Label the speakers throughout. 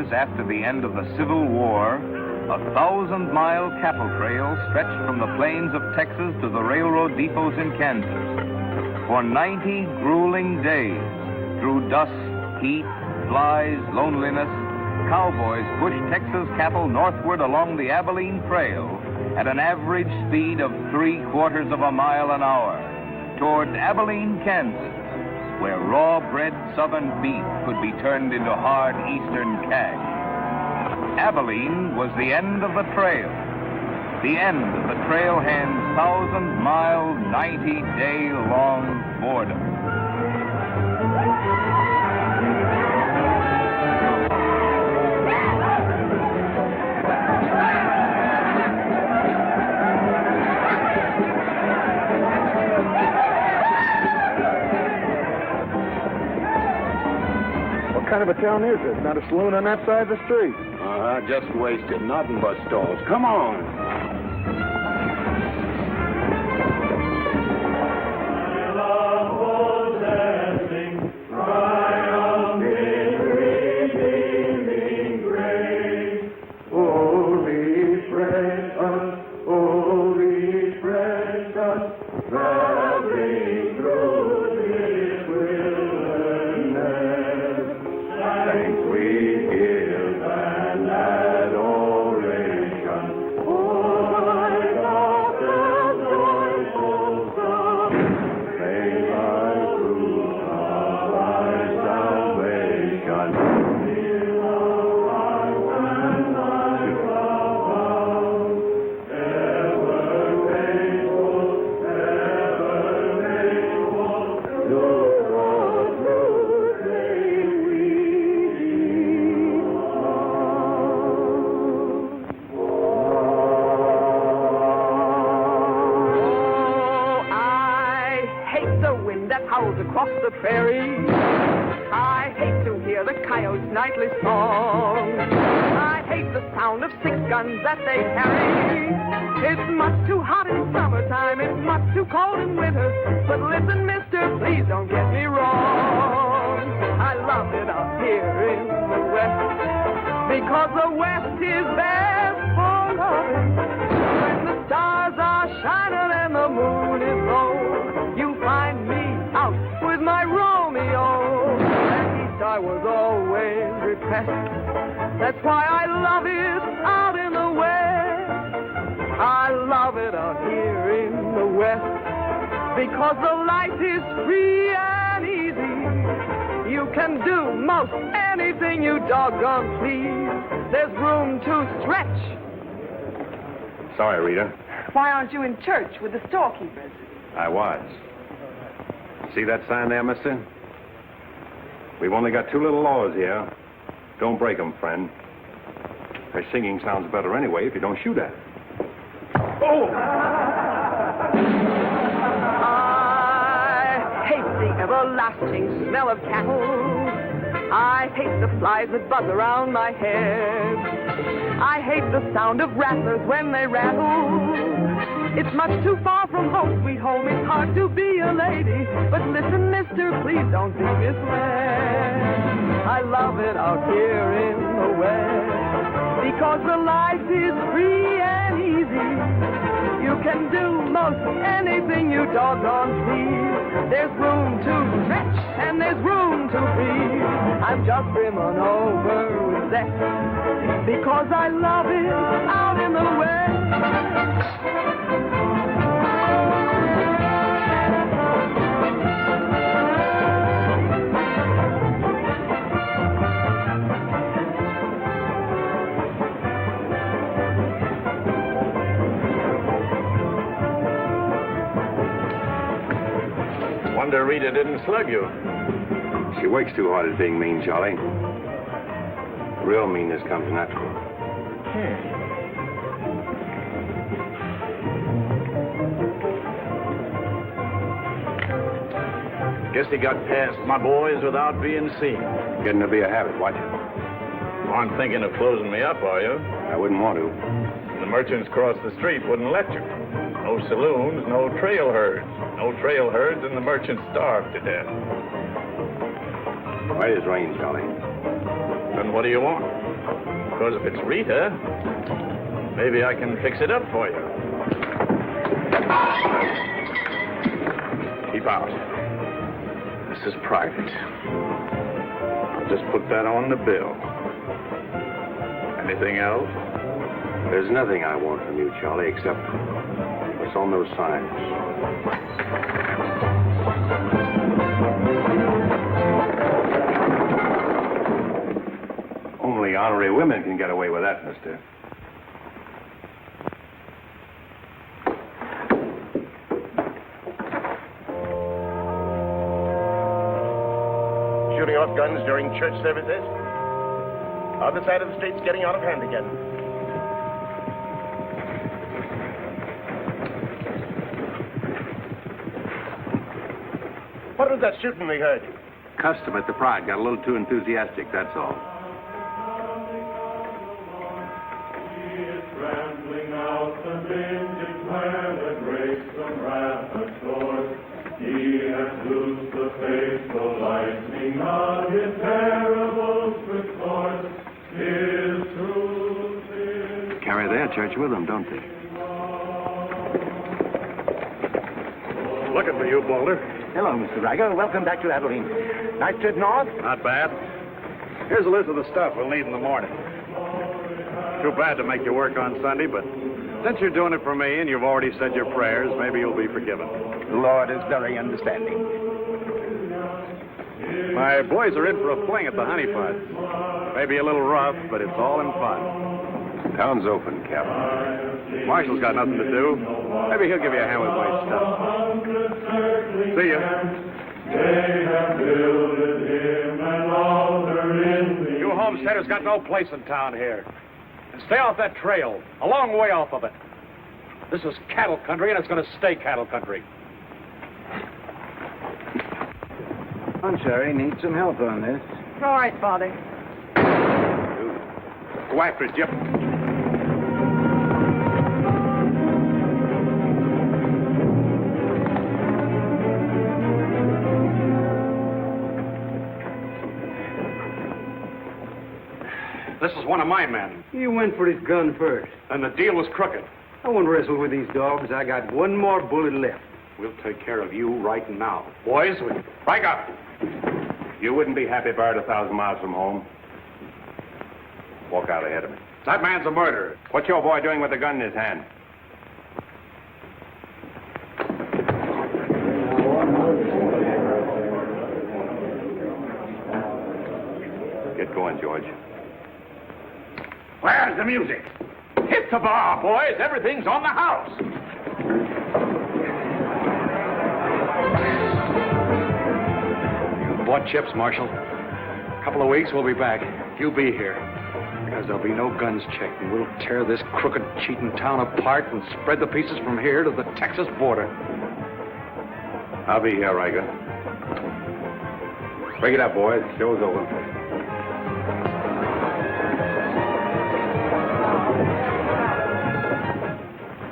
Speaker 1: years after the end of the Civil War, a 1,000-mile cattle trail stretched from the plains of Texas to the railroad depots in Kansas. For 90 grueling days, through dust, heat, flies, loneliness, cowboys pushed Texas cattle northward along the Abilene Trail at an average speed of 3/4 of a mile an hour toward Abilene, Kansas, where raw-bred southern beef could be turned into hard eastern cash. Abilene was the end of the trail, the end of the trailhand's 1,000-mile, 90-day-long boredom.
Speaker 2: What kind of a town is it? Not a saloon on that side of the street.
Speaker 3: Just wasted. Nothing but stalls. Come on.
Speaker 4: Across the prairie, I hate to hear the coyote's nightly song. I hate the sound of 6 guns that they carry. It's much too hot in summertime, it's much too cold in winter. But listen, mister, please don't get me wrong. I love it up here in the West, because the West is best for loving. When the stars are shining and the moon is low, you find me out with my Romeo. Back east I was always repressed. That's why I love it out in the West. I love it out here in the West, because the life is free and easy. You can do most anything you doggone please. There's room to stretch.
Speaker 3: Sorry, Rita.
Speaker 5: Why aren't you in church with the storekeepers?
Speaker 3: I was. See that sign there, mister? We've only got 2 little laws here. Don't break them, friend. Her singing sounds better anyway if you don't shoot at it. Oh!
Speaker 4: I hate the everlasting smell of cattle. I hate the flies that buzz around my head. I hate the sound of rattlers when they rattle. It's much too far from home, sweet home. It's hard to be a lady. But listen, mister, please don't be misled. I love it out here in the West, because the life is free and easy. You can do most anything you doggone please. There's room to stretch and there's room to breathe. I'm just brimming over with zest, because I love it out in the West.
Speaker 3: Wonder Rita didn't slug you. She works too hard at being mean, Charlie. Real meanness comes natural.
Speaker 6: Guess he got past my boys without being seen.
Speaker 3: Getting to be a habit, watch it.
Speaker 6: Aren't thinking of closing me up, are you?
Speaker 3: I wouldn't want to.
Speaker 6: The merchants across the street wouldn't let you. No saloons, no trail herds. No trail herds, and the merchants starved to death.
Speaker 3: Right as rain, Charlie.
Speaker 6: Then what do you want? Because if it's Rita, maybe I can fix it up for you. Keep out. This is private. I'll just put that on the bill. Anything else?
Speaker 3: There's nothing I want from you, Charlie, except what's on those signs. Only honorary women can get away with that, mister.
Speaker 2: Shooting off guns during church services? Other side of the street's getting out of hand again. What was that shooting we heard?
Speaker 3: Custom at the Pride got a little too enthusiastic, that's all.
Speaker 7: Rambling out the vintage where the grapes of wrath are stored. He has loosed the faithful lightning of his parables restored. His truth is...
Speaker 3: Carry their church with them, don't they?
Speaker 6: Looking for you, Boulder.
Speaker 2: Hello, Mr. Riker. Welcome back to Abilene. Nice trip north?
Speaker 6: Not bad. Here's a list of the stuff we'll need in the morning. Too bad to make you work on Sunday, but since you're doing it for me and you've already said your prayers, maybe you'll be forgiven.
Speaker 2: The Lord is very understanding.
Speaker 6: My boys are in for a fling at the Honey Pot. Maybe a little rough, but it's all in fun.
Speaker 3: Town's open, Captain.
Speaker 6: Marshall's got nothing to do. Maybe he'll give you a hand with my stuff. See ya.
Speaker 7: They have builded him an altar in the...
Speaker 6: You homesteaders got no place in town here. And stay off that trail, a long way off of it. This is cattle country, and it's going to stay cattle country.
Speaker 2: Sherry needs some help on this.
Speaker 5: All right, Father.
Speaker 6: Go after it, Jip. This is one of my men,
Speaker 8: He went for his gun first.
Speaker 6: and the deal was crooked.
Speaker 8: I won't wrestle with these dogs. I got one more bullet left.
Speaker 6: We'll take care of you right now. Boys, break up.
Speaker 3: You wouldn't be happy buried 1,000 miles from home. Walk out ahead of me.
Speaker 6: That man's a murderer.
Speaker 3: What's your boy doing with a gun in his hand? Get going, George.
Speaker 6: Where's the music? Hit the bar, boys. Everything's on the house. You bought chips, Marshal. A couple of weeks, we'll be back. You be here. Because there'll be no guns checked, and we'll tear this crooked, cheating town apart and spread the pieces from here to the Texas border.
Speaker 3: I'll be here, Riker. Break it up, boys. Show's over.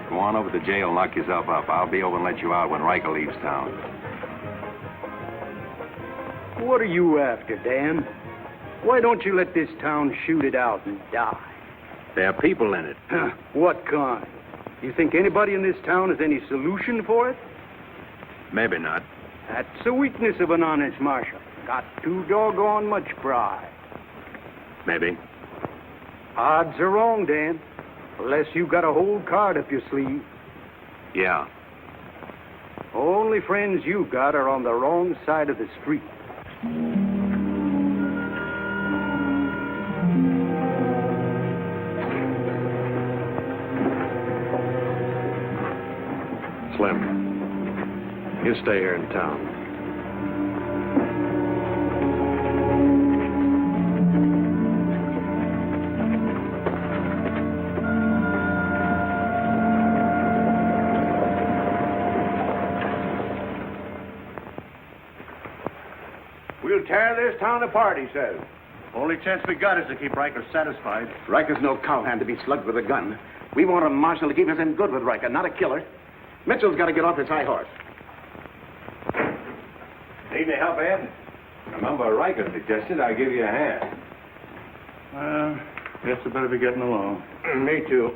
Speaker 3: Go on over to the jail and lock yourself up. I'll be over and let you out when Riker leaves town.
Speaker 8: What are you after, Dan? Why don't you let this town shoot it out and die?
Speaker 3: There are people in it.
Speaker 8: What kind? You think anybody in this town has any solution for it?
Speaker 3: Maybe not.
Speaker 8: That's the weakness of an honest marshal. Got too doggone much pride.
Speaker 3: Maybe.
Speaker 8: Odds are wrong, Dan. Unless you got a whole card up your sleeve.
Speaker 3: Yeah.
Speaker 8: Only friends you got are on the wrong side of the street.
Speaker 6: Slim, you stay here in town.
Speaker 2: We'll tear this town apart, he says. Only chance we got is to keep Riker satisfied.
Speaker 9: Riker's no cowhand to be slugged with a gun. We want a marshal to keep us in good with Riker, not a killer. Mitchell's got to get off his high horse.
Speaker 3: Need any help, Ed? Remember, Riker suggested I give you a hand.
Speaker 2: Guess I better be getting along.
Speaker 9: Me too.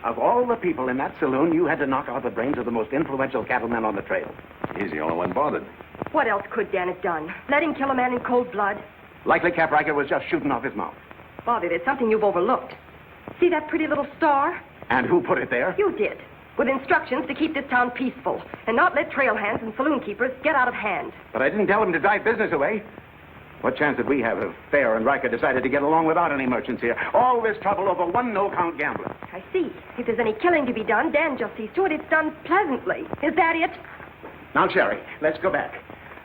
Speaker 9: Of all the people in that saloon, you had to knock out the brains of the most influential cattleman on the trail.
Speaker 3: He's the only one bothered.
Speaker 5: What else could Dan have done? Let him kill a man in cold blood?
Speaker 9: Likely Cap Riker was just shooting off his mouth.
Speaker 5: Bobby, there's something you've overlooked. See that pretty little star?
Speaker 9: And who put it there?
Speaker 5: You did. With instructions to keep this town peaceful and not let trail hands and saloon keepers get out of hand.
Speaker 9: But I didn't tell him to drive business away. What chance did we have if Fair and Riker decided to get along without any merchants here? All this trouble over one no-count gambler.
Speaker 5: I see. If there's any killing to be done, Dan just sees to it it's done pleasantly. Is that it?
Speaker 9: Now, Sherry, let's go back.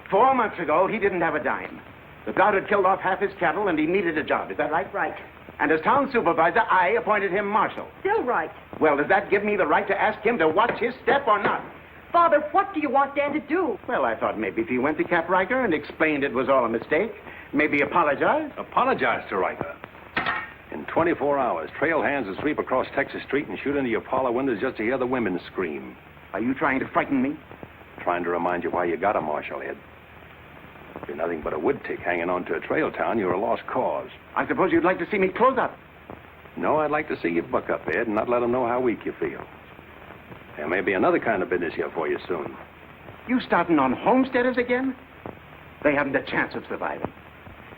Speaker 9: 4 months ago, he didn't have a dime. The drought had killed off half his cattle, and he needed a job. Is that right?
Speaker 5: Right.
Speaker 9: And as town supervisor, I appointed him marshal.
Speaker 5: Still right.
Speaker 9: Well, does that give me the right to ask him to watch his step or not?
Speaker 5: Father, what do you want Dan to do?
Speaker 9: Well, I thought maybe if he went to Cap Riker and explained it was all a mistake, maybe apologize.
Speaker 3: Apologize to Riker. In 24 hours, trail hands will sweep across Texas Street and shoot into your parlor windows just to hear the women scream.
Speaker 9: Are you trying to frighten me?
Speaker 3: Trying to remind you why you got a marshal, Ed. If you're nothing but a wood tick hanging on to a trail town, you're a lost cause.
Speaker 9: I suppose you'd like to see me close up.
Speaker 3: No, I'd like to see you buck up, Ed, and not let them know how weak you feel. There may be another kind of business here for you soon.
Speaker 9: You starting on homesteaders again? They haven't a chance of surviving.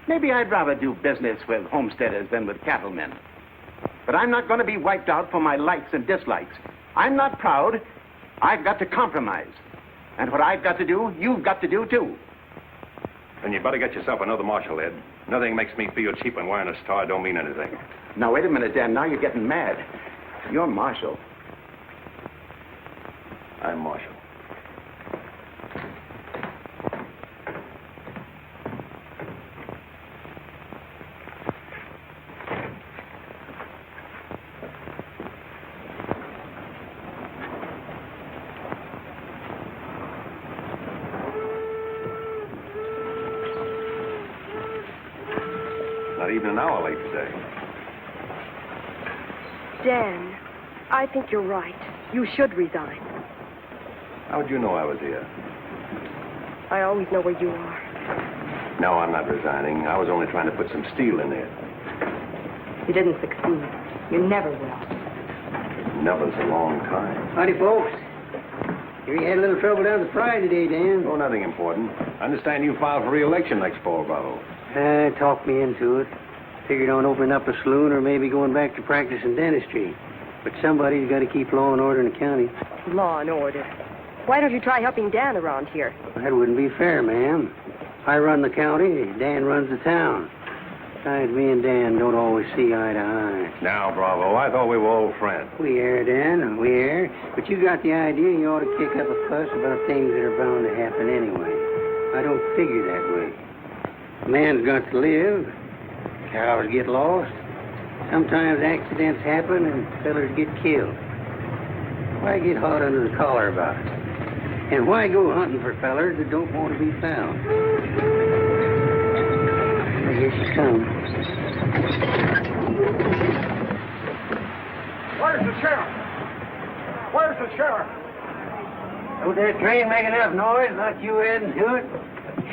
Speaker 9: Maybe I'd rather do business with homesteaders than with cattlemen. But I'm not going to be wiped out for my likes and dislikes. I'm not proud. I've got to compromise. And what I've got to do, you've got to do, too.
Speaker 3: Then you better get yourself another marshal, Ed. Nothing makes me feel cheap when wearing a star don't mean anything.
Speaker 9: Now, wait a minute, Dan. Now you're getting mad. You're marshal.
Speaker 3: I'm marshal. Not even an hour late today.
Speaker 5: Dan, I think you're right. You should resign.
Speaker 3: How'd you know I was here?
Speaker 5: I always know where you are.
Speaker 3: No, I'm not resigning. I was only trying to put some steel in there.
Speaker 5: You didn't succeed. You never will.
Speaker 3: Never's a long time.
Speaker 10: Howdy, folks. Here you had a little trouble down at the fry today, Dan.
Speaker 3: Oh, nothing important. I understand you filed for re-election next fall, Bravo.
Speaker 10: Talked me into it. Figured on opening up a saloon or maybe going back to practicing dentistry. But somebody's got to keep law and order in the county.
Speaker 5: Law and order. Why don't you try helping Dan around here?
Speaker 10: That wouldn't be fair, ma'am. I run the county, Dan runs the town. Besides, me and Dan don't always see eye to eye.
Speaker 3: Now, Bravo, I thought we were old friends.
Speaker 10: We are, Dan, we are. But you got the idea you ought to kick up a fuss about things that are bound to happen anyway. I don't figure that way. A man's got to live. Cows get lost. Sometimes accidents happen and fellers get killed. Why get hot under the collar about it? And why go hunting for fellers that don't want to be found? Here she comes.
Speaker 2: Where's the sheriff? Where's the sheriff?
Speaker 10: Don't that train make enough noise? Not you heading to it?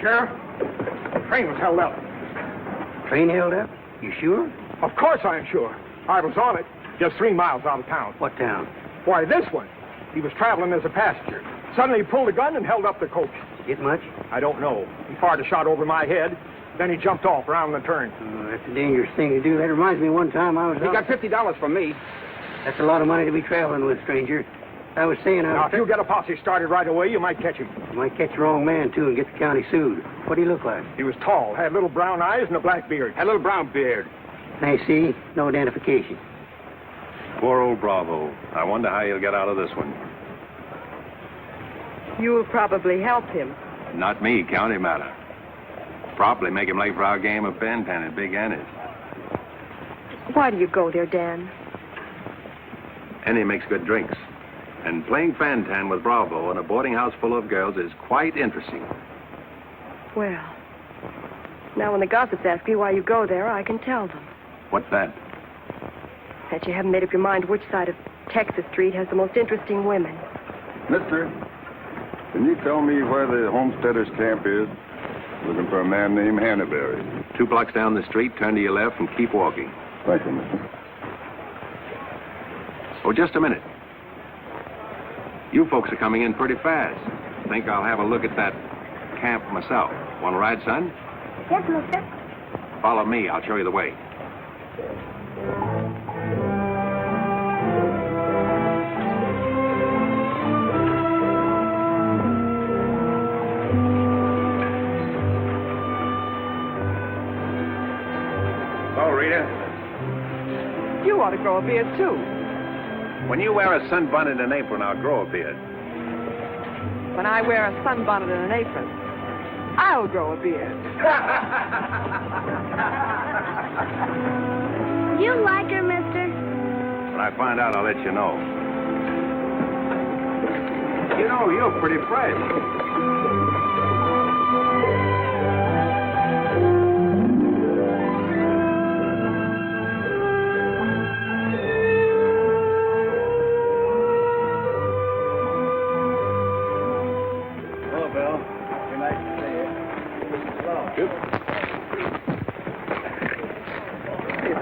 Speaker 2: Sheriff? The train was held up.
Speaker 10: Train held up? You sure?
Speaker 2: Of course I'm sure. I was on it, just 3 miles out of town.
Speaker 10: What town?
Speaker 2: Why, this one. He was traveling as a passenger. Suddenly he pulled a gun and held up the coach.
Speaker 10: Get much?
Speaker 2: I don't know. He fired a shot over my head. Then he jumped off around the turn.
Speaker 10: Oh, that's a dangerous thing to do. That reminds me one time I was
Speaker 2: He got $50 from me.
Speaker 10: That's a lot of money to be traveling with, stranger. I was saying
Speaker 2: Now, if you get a posse started right away, you might catch him.
Speaker 10: You might catch the wrong man, too, and get the county sued. What do he look like?
Speaker 2: He was tall, had little brown eyes and a black beard.
Speaker 9: Had a little brown beard.
Speaker 10: I see. No identification.
Speaker 3: Poor old Bravo. I wonder how he'll get out of this one.
Speaker 5: You'll probably help him.
Speaker 3: Not me, county matter. Probably make him late for our game of Bantan at Big Annie's.
Speaker 5: Why do you go there, Dan?
Speaker 3: Annie makes good drinks. And playing Fantan with Bravo in a boarding house full of girls is quite interesting.
Speaker 5: Well, now when the gossips ask me why you go there, I can tell them.
Speaker 3: What's that?
Speaker 5: That you haven't made up your mind which side of Texas Street has the most interesting women.
Speaker 11: Mister, can you tell me where the homesteaders' camp is?
Speaker 3: Looking for a man named Hannaberry. 2 blocks down the street, turn to your left and keep walking. Thank you, mister. Oh, just a minute. You folks are coming in pretty fast. Think I'll have a look at that camp myself. Want to ride, son?
Speaker 11: Yes, mister.
Speaker 3: Follow me. I'll show you the way. Oh, Rita.
Speaker 4: You ought to grow a beard, too.
Speaker 3: When you wear a sunbonnet and apron, I'll grow a beard.
Speaker 4: When I wear a sunbonnet and an apron, I'll grow a beard.
Speaker 11: You like her, mister?
Speaker 3: When I find out, I'll let you know.
Speaker 6: You know, you're pretty fresh.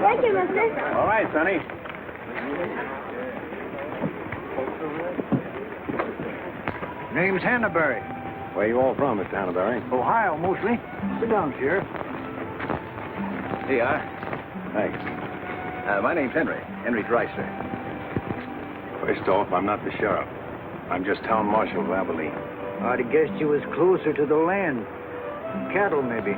Speaker 11: Thank you, mister.
Speaker 3: All right, Sonny.
Speaker 8: Name's Hannaberry.
Speaker 3: Where you all from, Mr. Hannaberry?
Speaker 8: Ohio, mostly. Sit down, Sheriff.
Speaker 6: Here you are.
Speaker 3: Thanks.
Speaker 6: My name's Henry. Henry Dreiser.
Speaker 3: First off, I'm not the sheriff. I'm just town marshal of Abilene.
Speaker 8: I'd have guessed you was closer to the land. Cattle, maybe.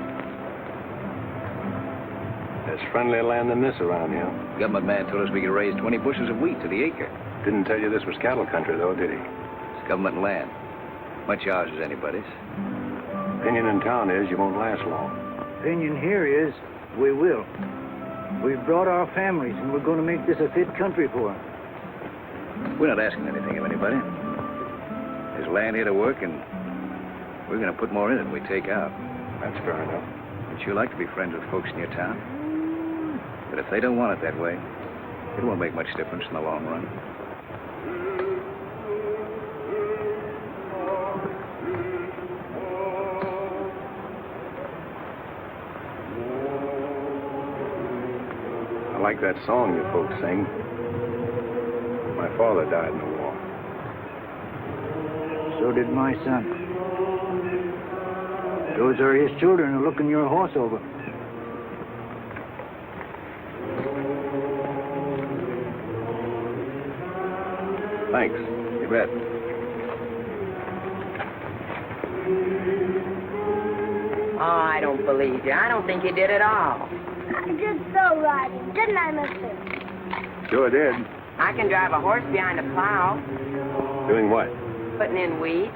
Speaker 3: There's friendlier land than this around here.
Speaker 6: Government man told us we could raise 20 bushels of wheat to the acre.
Speaker 3: Didn't tell you this was cattle country, though, did he?
Speaker 6: It's government land. Much ours as anybody's.
Speaker 3: Opinion in town is you won't last long.
Speaker 8: Opinion here is we will. We've brought our families, and we're going to make this a fit country for them.
Speaker 6: We're not asking anything of anybody. There's land here to work, and we're going to put more in it than we take out.
Speaker 3: That's fair enough.
Speaker 6: But you like to be friends with folks in your town. But if they don't want it that way, it won't make much difference in the long run.
Speaker 3: I like that song you folks sing. My father died in the war.
Speaker 8: So did my son. Those are his children who are looking your horse over.
Speaker 3: Thanks.
Speaker 6: You bet.
Speaker 12: Oh, I don't believe you. I don't think you did at all.
Speaker 11: I did so right, didn't I, mister?
Speaker 3: Sure did.
Speaker 12: I can drive a horse behind a plow,
Speaker 3: Doing what?
Speaker 12: putting in weeds.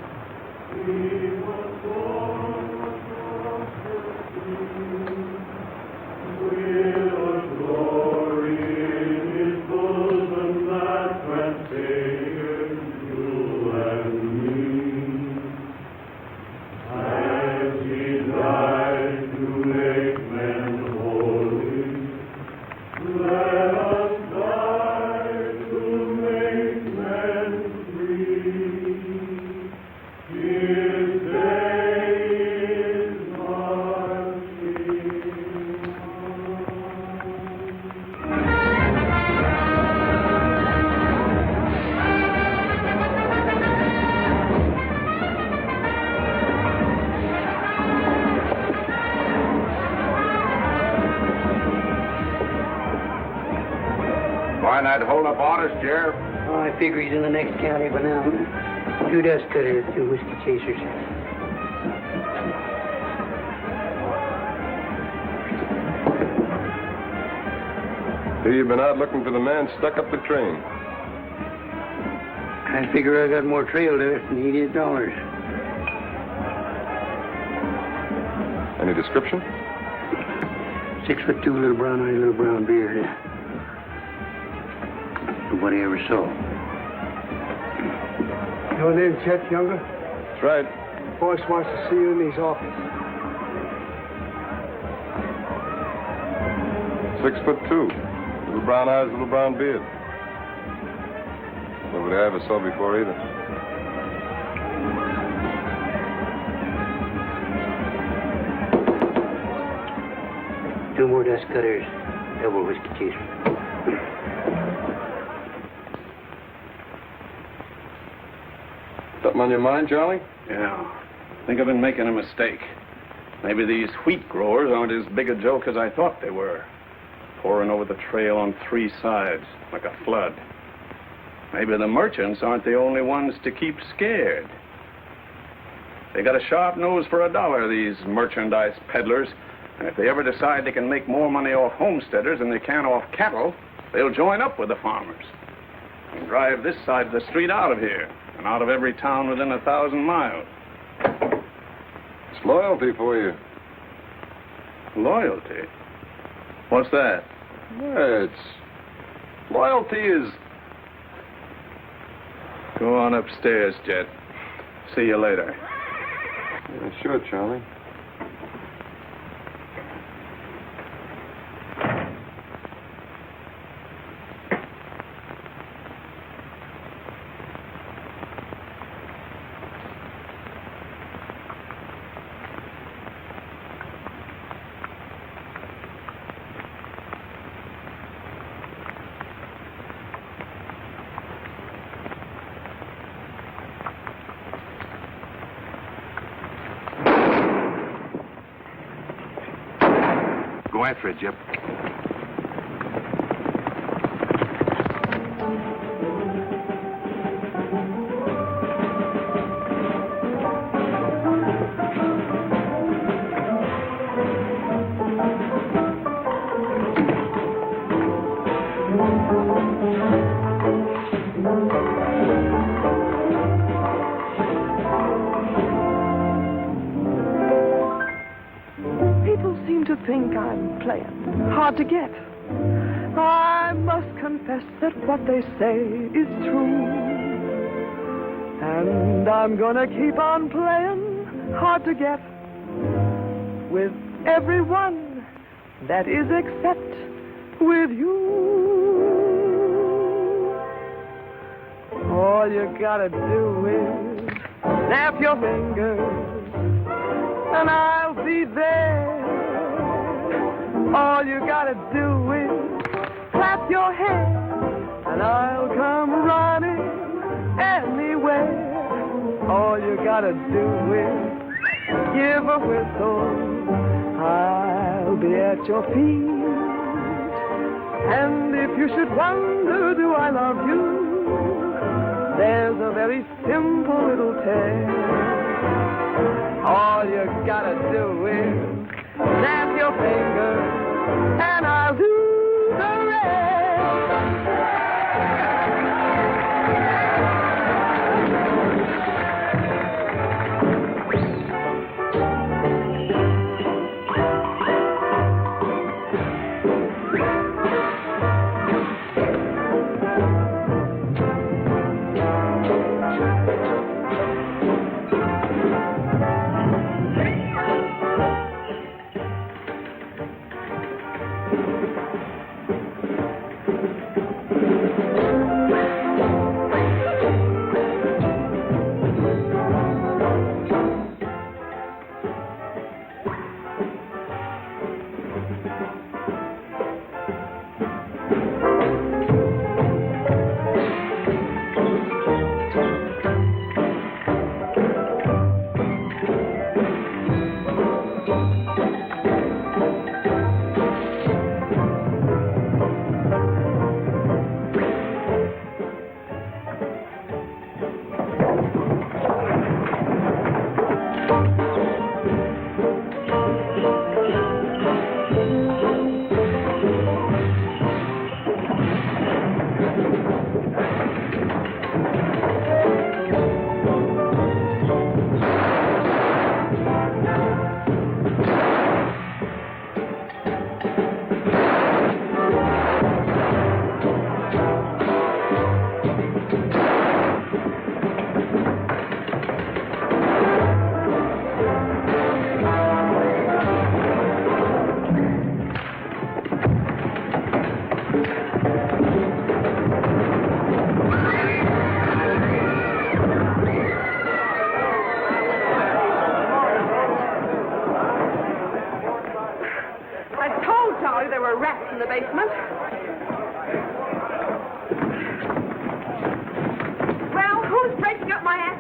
Speaker 3: Why not hold up orders, Sheriff?
Speaker 10: Oh, I figure he's in the next county by now. 2 dust cutters, 2 whiskey chasers.
Speaker 3: Here you've been out looking for the man stuck up the train.
Speaker 10: I figure I got more trail left than he did dollars.
Speaker 3: Any description?
Speaker 10: 6'2", little brown eyes, little brown beard. Nobody ever saw.
Speaker 13: Your name, Chet Younger?
Speaker 3: That's right.
Speaker 13: Boss wants to see you in his office.
Speaker 3: 6'2". Little brown eyes, little brown beard. Nobody I ever saw before either.
Speaker 10: 2 more dust cutters, double whiskey chaser.
Speaker 3: Something on your mind, Charlie?
Speaker 14: Yeah. I think I've been making a mistake. Maybe these wheat growers aren't as big a joke as I thought they were. Pouring over the trail on 3 sides, like a flood. Maybe the merchants aren't the only ones to keep scared. They got a sharp nose for a dollar, these merchandise peddlers. And if they ever decide they can make more money off homesteaders than they can off cattle, they'll join up with the farmers and drive this side of the street out of here and out of every town within 1,000 miles.
Speaker 3: It's loyalty for you.
Speaker 14: Loyalty? What's that?
Speaker 3: Loyalty is...
Speaker 14: Go on upstairs, Jet. See you later.
Speaker 3: Yeah, sure, Charlie. Go after it, Jip.
Speaker 4: Think I'm playing hard to get. I must confess that what they say is true. And I'm gonna keep on playing hard to get with everyone, that is except with you. All you gotta do is snap your fingers and I'll be there. All you gotta do is clap your hands and I'll come running anywhere. All you gotta do is give a whistle. I'll be at your feet. And if you should wonder, do I love you? There's a very simple little tale. All you gotta do is snap your fingers and I'll do the rest.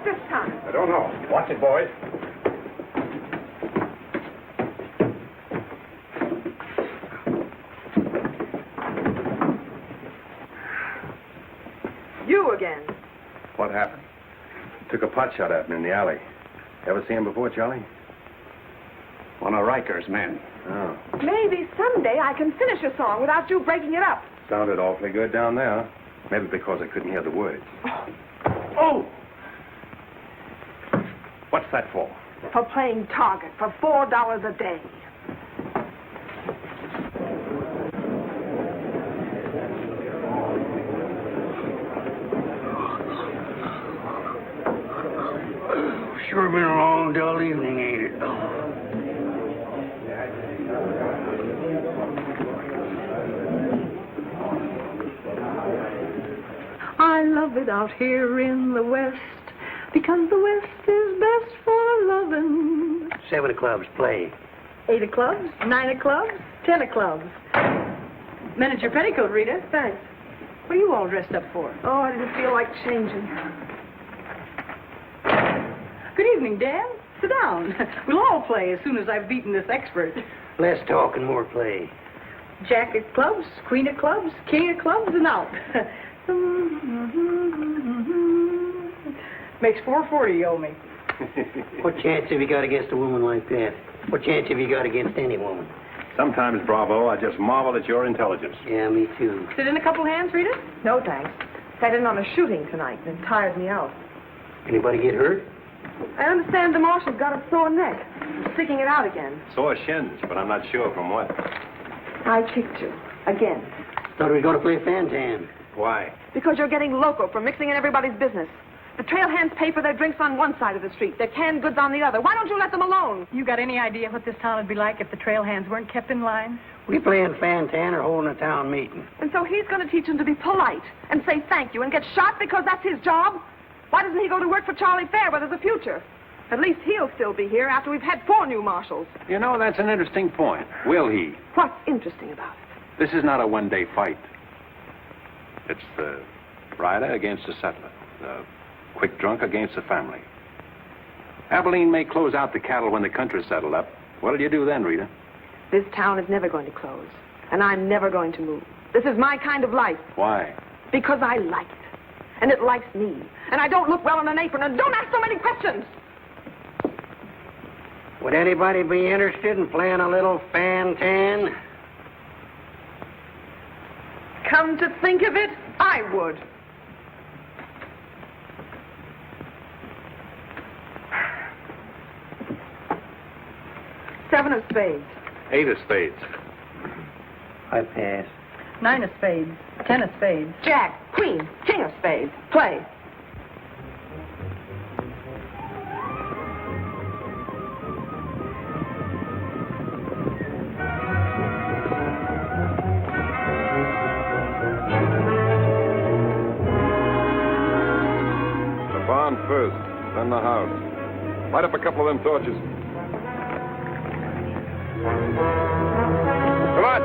Speaker 4: this time?
Speaker 3: I don't know. Watch it, boys.
Speaker 4: You again.
Speaker 3: What happened? Took a pot shot at me in the alley. Ever see him before, Charlie?
Speaker 9: One of Riker's men.
Speaker 3: Oh.
Speaker 4: Maybe someday I can finish a song without you breaking it up.
Speaker 3: Sounded awfully good down there. Maybe because I couldn't hear the words.
Speaker 9: Oh!
Speaker 3: What's that for?
Speaker 4: For playing target for $4 a day.
Speaker 10: Sure been a long, dull evening, ain't it?
Speaker 15: I love it out here in the West, because the West is best for loving.
Speaker 10: 7 of clubs, play.
Speaker 15: 8 of clubs, 9 of clubs, 10 of clubs. Mended your petticoat, Rita.
Speaker 4: Thanks.
Speaker 15: What are you all dressed up for?
Speaker 4: Oh, I didn't feel like changing.
Speaker 15: Good evening, Dan. Sit down. We'll all play as soon as I've beaten this expert.
Speaker 10: Less talk and more play.
Speaker 15: Jack of clubs, queen of clubs, king of clubs, and out. Makes $4.40 you owe me.
Speaker 10: What chance have you got against a woman like that? What chance have you got against any woman?
Speaker 3: Sometimes, Bravo, I just marvel at your intelligence.
Speaker 10: Yeah, me too.
Speaker 15: Sit in a couple hands, Rita?
Speaker 4: No, thanks. Sat in on a shooting tonight and it tired me out.
Speaker 10: Anybody get hurt?
Speaker 4: I understand the marshal's got a sore neck. Sticking it out again.
Speaker 3: Sore shins, but I'm not sure from what.
Speaker 4: I kicked you. Again.
Speaker 10: Thought we were going to play Fantan.
Speaker 3: Why?
Speaker 4: Because you're getting loco for mixing in everybody's business. The trail hands pay for their drinks on one side of the street, their canned goods on the other. Why don't you let them alone?
Speaker 15: You got any idea what this town would be like if the trail hands weren't kept in line?
Speaker 10: We playing Fantan or holding a town meeting.
Speaker 4: And so he's going to teach them to be polite and say thank you and get shot because that's his job? Why doesn't he go to work for Charlie Fair where there's a future? At least he'll still be here after we've had 4 new marshals.
Speaker 3: You know, that's an interesting point. Will he?
Speaker 4: What's interesting about it?
Speaker 3: This is not a one-day fight. It's the rider against the settler. The quick drunk against the family. Abilene may close out the cattle when the country's settled up. What'll you do then, Rita?
Speaker 4: This town is never going to close. And I'm never going to move. This is my kind of life.
Speaker 3: Why?
Speaker 4: Because I like it. And it likes me. And I don't look well in an apron. And don't ask so many questions.
Speaker 10: Would anybody be interested in playing a little Fantan?
Speaker 4: Come to think of it, I would. Seven of spades.
Speaker 3: 8 of spades.
Speaker 10: I pass.
Speaker 15: 9 of spades, 10 of spades.
Speaker 4: Jack, queen, king of spades. Play.
Speaker 3: The barn first, then the house. Light up a couple of them torches. Come on.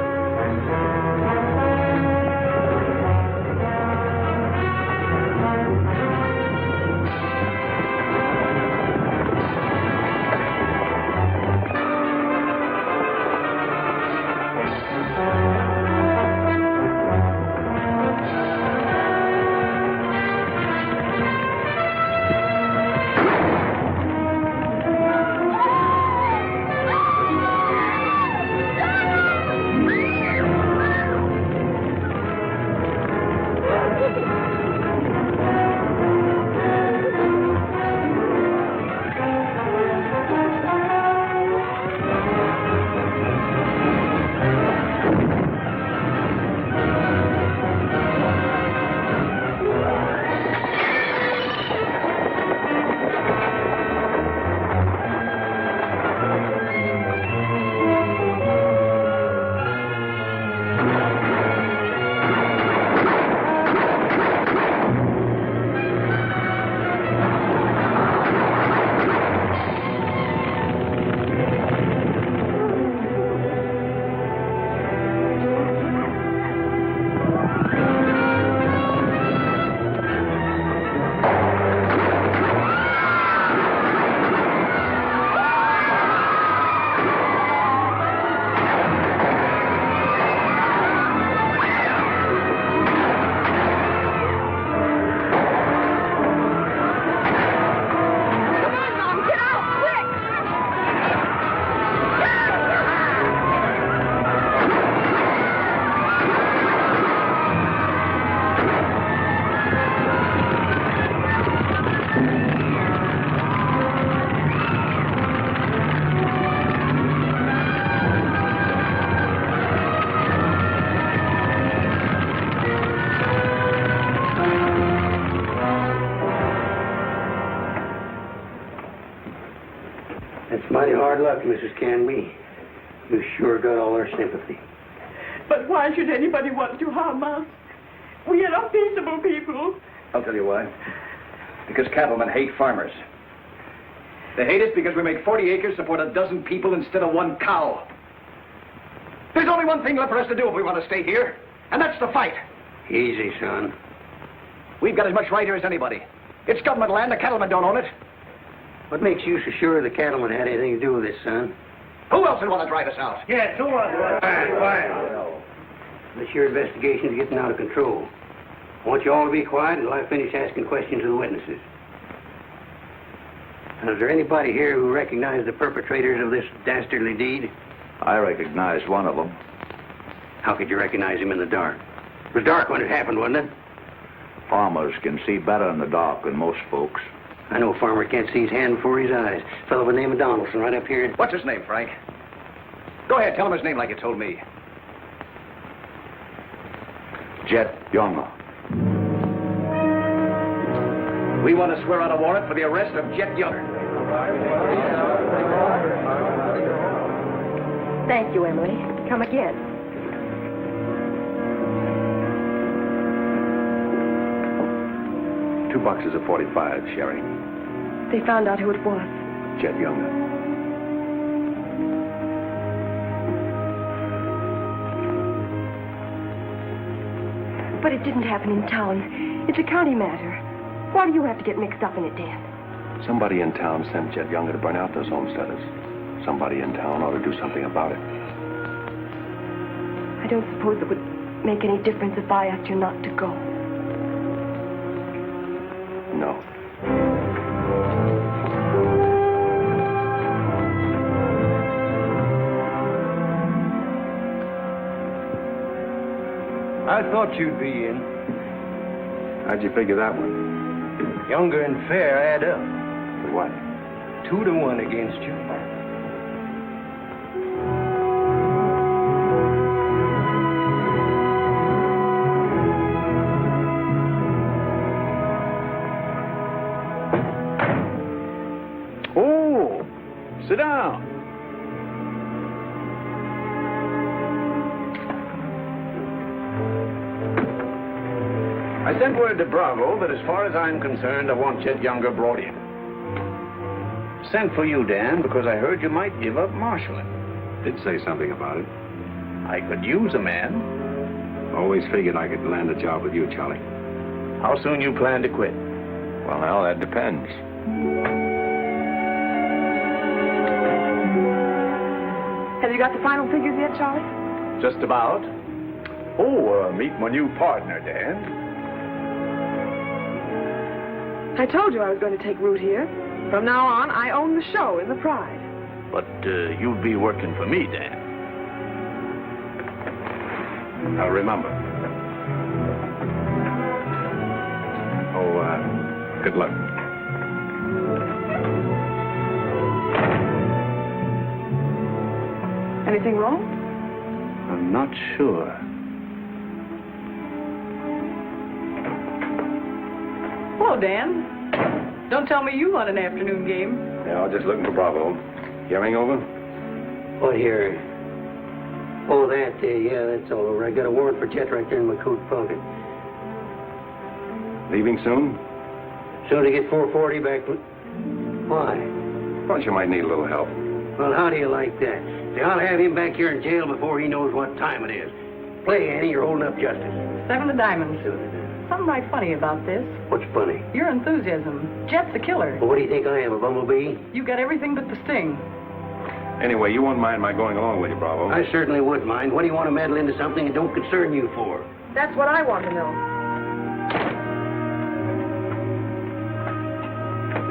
Speaker 10: It's mighty hard luck, Mrs. Canby. You sure got all our sympathy.
Speaker 15: But why should anybody want to harm us? We are peaceable people.
Speaker 6: I'll tell you why. Because cattlemen hate farmers. They hate us because we make 40 acres support a dozen people instead of one cow. There's only one thing left for us to do if we want to stay here, and that's to fight.
Speaker 10: Easy, son.
Speaker 6: We've got as much right here as anybody. It's government land. The cattlemen don't own it.
Speaker 10: What makes you so sure the cattlemen had anything to do with this, son?
Speaker 6: Who else would want to drive us out?
Speaker 10: Yes, who was? Quiet. This your investigation's getting out of control. I want you all to be quiet until I finish asking questions of the witnesses. Now, is there anybody here who recognized the perpetrators of this dastardly deed?
Speaker 16: I recognized one of them.
Speaker 10: How could you recognize him in the dark? It was dark when it happened, wasn't it?
Speaker 16: Farmers can see better in the dark than most folks.
Speaker 10: I know a farmer can't see his hand before his eyes. A fellow by the name of Donaldson right up here.
Speaker 6: What's his name, Frank? Go ahead, tell him his name like you told me.
Speaker 16: Jet Younger.
Speaker 6: We want to swear out a warrant for the arrest of Jet Younger.
Speaker 5: Thank you, Emily. Come again.
Speaker 3: Two boxes of 45, Sherry.
Speaker 5: They found out who it was.
Speaker 3: Jet Younger.
Speaker 5: But it didn't happen in town. It's a county matter. Why do you have to get mixed up in it, Dan?
Speaker 3: Somebody in town sent Jet Younger to burn out those homesteaders. Somebody in town ought to do something about it.
Speaker 5: I don't suppose it would make any difference if I asked you not to go.
Speaker 3: No.
Speaker 8: I thought you'd be in.
Speaker 3: How'd you figure that one?
Speaker 8: Younger and Fair add up.
Speaker 3: What?
Speaker 8: 2-1 against you.
Speaker 14: Oh, sit down. I sent word to Bravo that as far as I'm concerned, I want Chet Younger brought in. Sent for you, Dan, because I heard you might give up marshaling.
Speaker 3: Did say something about it.
Speaker 14: I could use a man.
Speaker 3: Always figured I could land a job with you, Charlie.
Speaker 14: How soon you plan to quit?
Speaker 3: Well, now, that depends.
Speaker 5: Have you got the final figures yet, Charlie?
Speaker 14: Just about. Oh, meet my new partner, Dan.
Speaker 5: I told you I was going to take root here. From now on, I own the show in the Pride.
Speaker 14: But you'll be working for me, Dan.
Speaker 3: Now, remember. Good luck.
Speaker 5: Anything wrong?
Speaker 14: I'm not sure.
Speaker 15: Hello, Dan. Don't tell me you won an afternoon game.
Speaker 3: Yeah, I was just looking for Bravo. Hearing over?
Speaker 10: What here? Oh, that, yeah, that's all over. I got a warrant for Chet right there in my coat pocket.
Speaker 3: Leaving soon?
Speaker 10: Soon to get 440 back. Why?
Speaker 3: Thought you might need a little help.
Speaker 10: Well, how do you like that? See, I'll have him back here in jail before he knows what time it is. Play, Annie, you're holding up justice.
Speaker 15: 7 of diamonds. Something right funny about this.
Speaker 10: What's funny?
Speaker 15: Your enthusiasm. Jet's the killer.
Speaker 10: Well, what do you think I am, a bumblebee?
Speaker 15: You got everything but the sting.
Speaker 3: Anyway, you won't mind my going along with you, Bravo.
Speaker 10: I certainly would mind. What do you want to meddle into something that don't concern you for?
Speaker 5: That's what I want to know.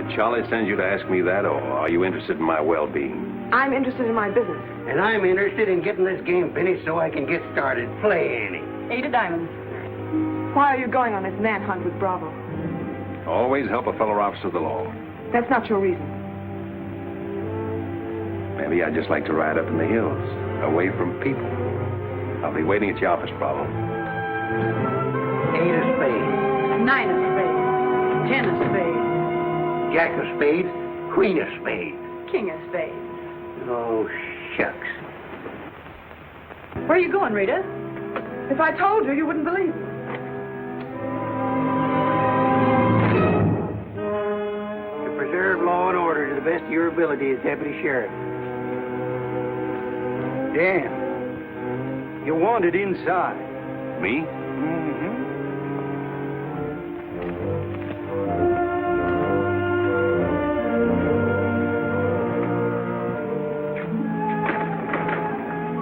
Speaker 3: Did Charlie send you to ask me that, or are you interested in my well-being?
Speaker 5: I'm interested in my business.
Speaker 10: And I'm interested in getting this game finished so I can get started. Play, Annie.
Speaker 15: 8 of diamonds.
Speaker 5: Why are you going on this manhunt with Bravo?
Speaker 3: Always help a fellow officer of the law.
Speaker 5: That's not your reason.
Speaker 3: Maybe I'd just like to ride up in the hills, away from people. I'll be waiting at your office, Bravo.
Speaker 10: 8 of spades.
Speaker 15: 9 of spades. 10 of spades.
Speaker 10: Jack of spades. Queen of spades.
Speaker 15: king of spades.
Speaker 10: Oh, shucks.
Speaker 15: Where are you going, Rita? If I told you, you wouldn't believe me.
Speaker 10: To preserve law and order to the best of your ability as deputy sheriff.
Speaker 8: Dan, you're wanted inside.
Speaker 3: Me?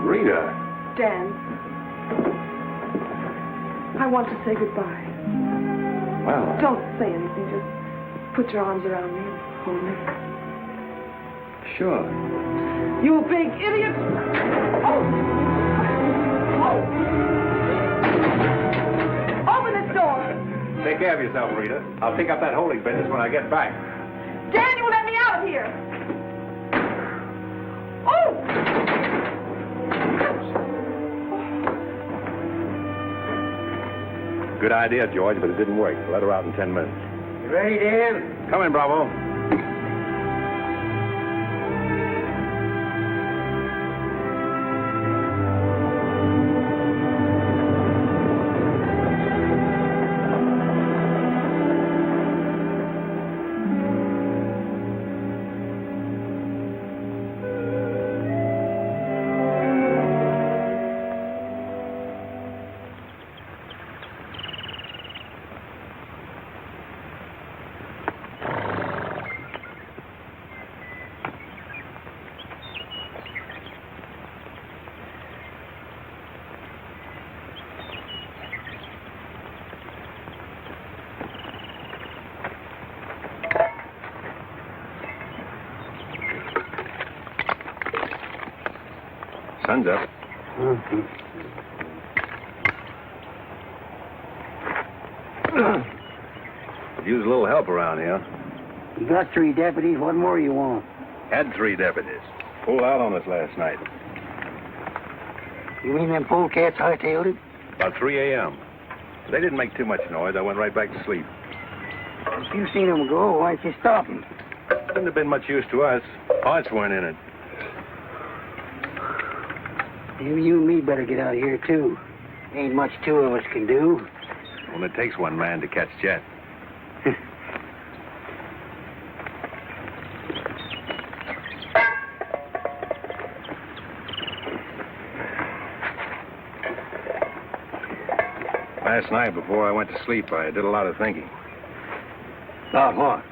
Speaker 3: Rita.
Speaker 15: Dan, I want to say goodbye.
Speaker 3: Well.
Speaker 15: Don't say anything. Just put your arms around me and hold me.
Speaker 3: Sure.
Speaker 15: You big idiot! Oh! Open this door!
Speaker 3: Take care of yourself, Rita. I'll pick up that holding business when I get back.
Speaker 15: Dan, you let me out of here! Oh!
Speaker 3: Good idea, George, but it didn't work. Let her out in 10 minutes.
Speaker 10: You ready, Dan?
Speaker 3: Come in, Bravo. Sun's up. Could use a little help around here.
Speaker 10: You got 3 deputies. What more you want?
Speaker 3: Had 3 deputies. Pulled out on us last night.
Speaker 10: You mean them polecats hightailed it?
Speaker 3: About 3 a.m. They didn't make too much noise. I went right back to sleep.
Speaker 10: If you seen them go, why'd you stop them?
Speaker 3: Wouldn't have been much use to us. Parts weren't in it.
Speaker 10: Maybe you and me better get out of here, too. Ain't much 2 of us can do.
Speaker 3: Only takes one man to catch Jet. Last night, before I went to sleep, I did a lot of thinking.
Speaker 10: About what?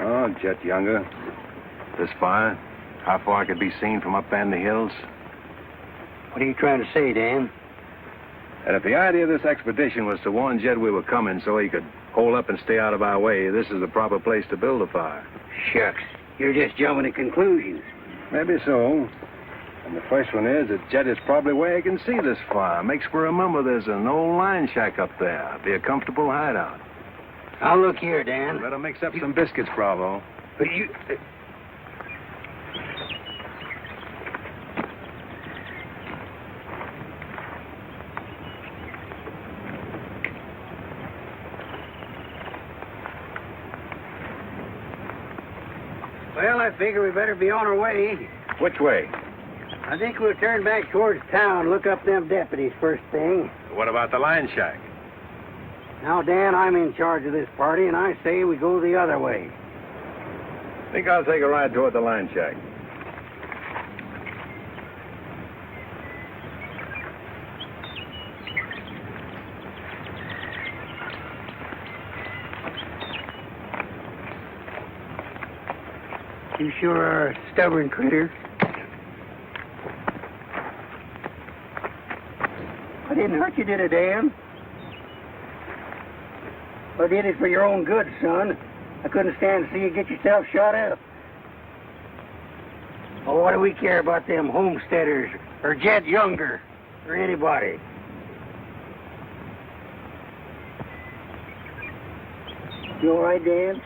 Speaker 3: Oh, Jet Younger. This fire. How far it could be seen from up in the hills.
Speaker 10: What are you trying to say, Dan?
Speaker 3: And if the idea of this expedition was to warn Jed we were coming so he could hole up and stay out of our way, this is the proper place to build a fire.
Speaker 10: Shucks. You're just jumping to conclusions.
Speaker 3: Maybe so. And the first one is that Jed is probably where he can see this fire. Makes for remember there's an old line shack up there. Be a comfortable hideout.
Speaker 10: Now, look here, Dan.
Speaker 3: Better mix up some biscuits, Bravo.
Speaker 10: But you... Well, I figure we better be on our way.
Speaker 3: Which way?
Speaker 10: I think we'll turn back towards town, look up them deputies first thing.
Speaker 3: What about the line shack?
Speaker 10: Now, Dan, I'm in charge of this party, and I say we go the other way.
Speaker 3: Think I'll take a ride toward the line shack.
Speaker 10: You sure are a stubborn critter. I didn't hurt you, did I, Dan? I did it for your own good, son. I couldn't stand to see you get yourself shot up. Oh, what do we care about them homesteaders or Jed Younger or anybody? You all right, Dan?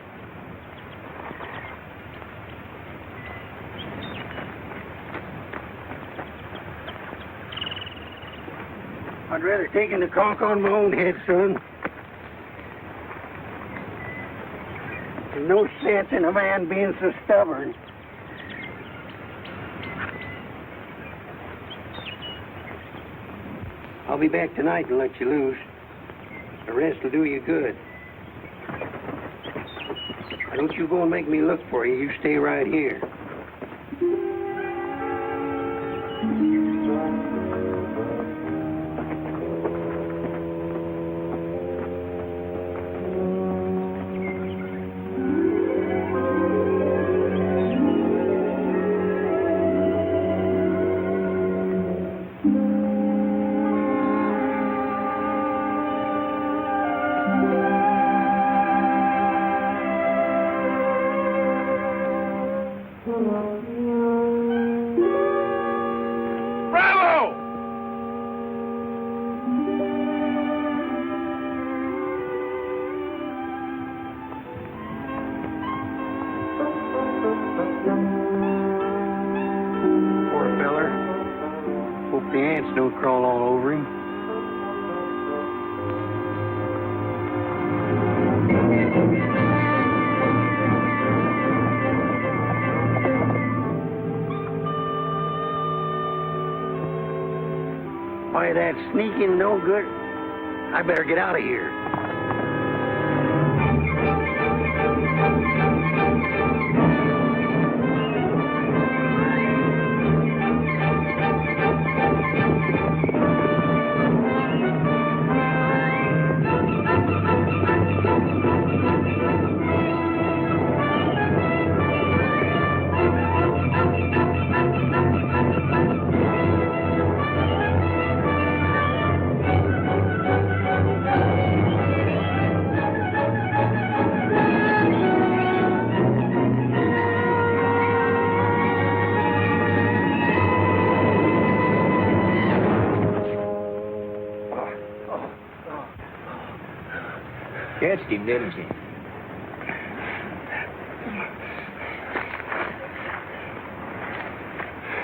Speaker 10: I'd rather take the conk on my own head, son. There's no sense in a man being so stubborn. I'll be back tonight and let you loose. The rest will do you good. Don't you go and make me look for you. You stay right here. The ants don't crawl all over him. Why, that sneaking no good. I better get out of here.
Speaker 8: Catched him, didn't you?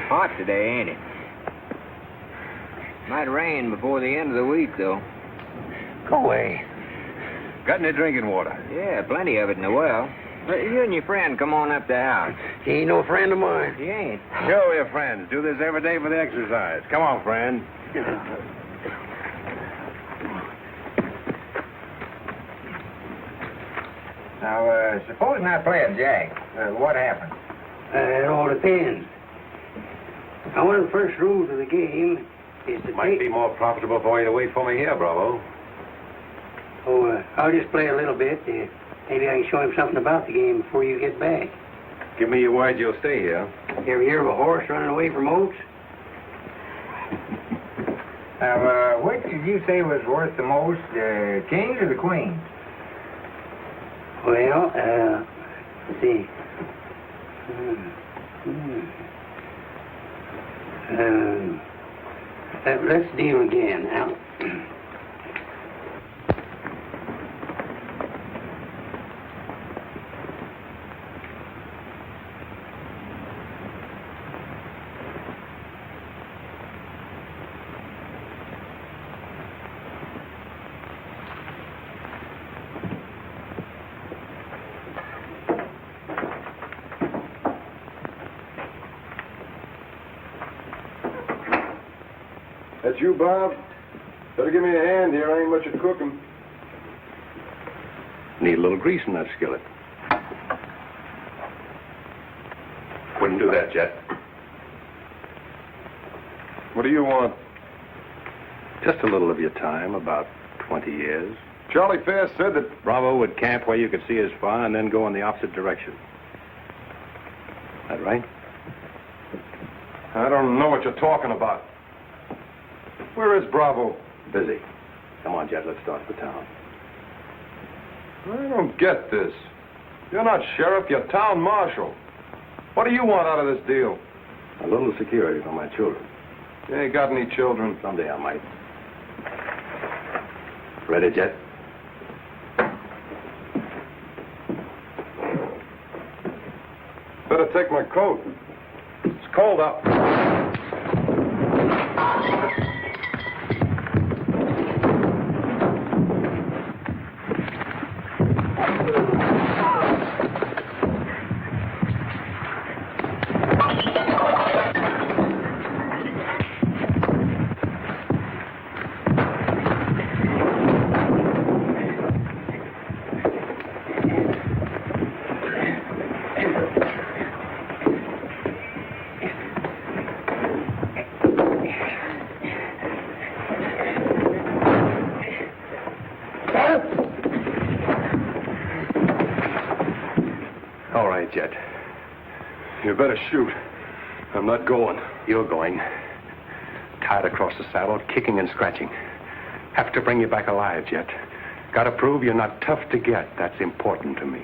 Speaker 8: Hot today, ain't it? Might rain before the end of the week, though.
Speaker 10: Go away.
Speaker 3: Got any drinking water?
Speaker 8: Yeah, plenty of it in the well. You and your friend come on up the house.
Speaker 10: He ain't no friend of mine.
Speaker 8: He ain't.
Speaker 3: Sure, we're friends. Do this every day for the exercise. Come on, friend.
Speaker 8: Now, supposing I play a jack, what happens?
Speaker 10: It all depends. Now, one of the first rules of the game is to
Speaker 3: Might be more profitable for you to wait for me here, Bravo.
Speaker 10: I'll just play a little bit. Maybe I can show him something about the game before you get back.
Speaker 3: Give me your word you'll stay here.
Speaker 10: You ever hear of a horse running away from oats?
Speaker 8: Now, which did you say was worth the most, the kings or the queens?
Speaker 10: Well, let's see. Let's deal again now.
Speaker 3: That's you, Bob? Better give me a hand here. Ain't much of cooking. Need a little grease in that skillet. Wouldn't do that, Jet. What do you want? Just a little of your time, about 20 years. Charlie Fair said that Bravo would camp where you could see as far and then go in the opposite direction. That right? I don't know what you're talking about. Where is Bravo? Busy. Come on, Jet, let's start the town. I don't get this. You're not sheriff, you're town marshal. What do you want out of this deal? A little security for my children. You ain't got any children. Someday I might. Ready, Jet? Better take my coat. It's cold out. You better shoot. I'm not going. You're going. Tied across the saddle, kicking and scratching. Have to bring you back alive, Jet. Gotta prove you're not tough to get. That's important to me.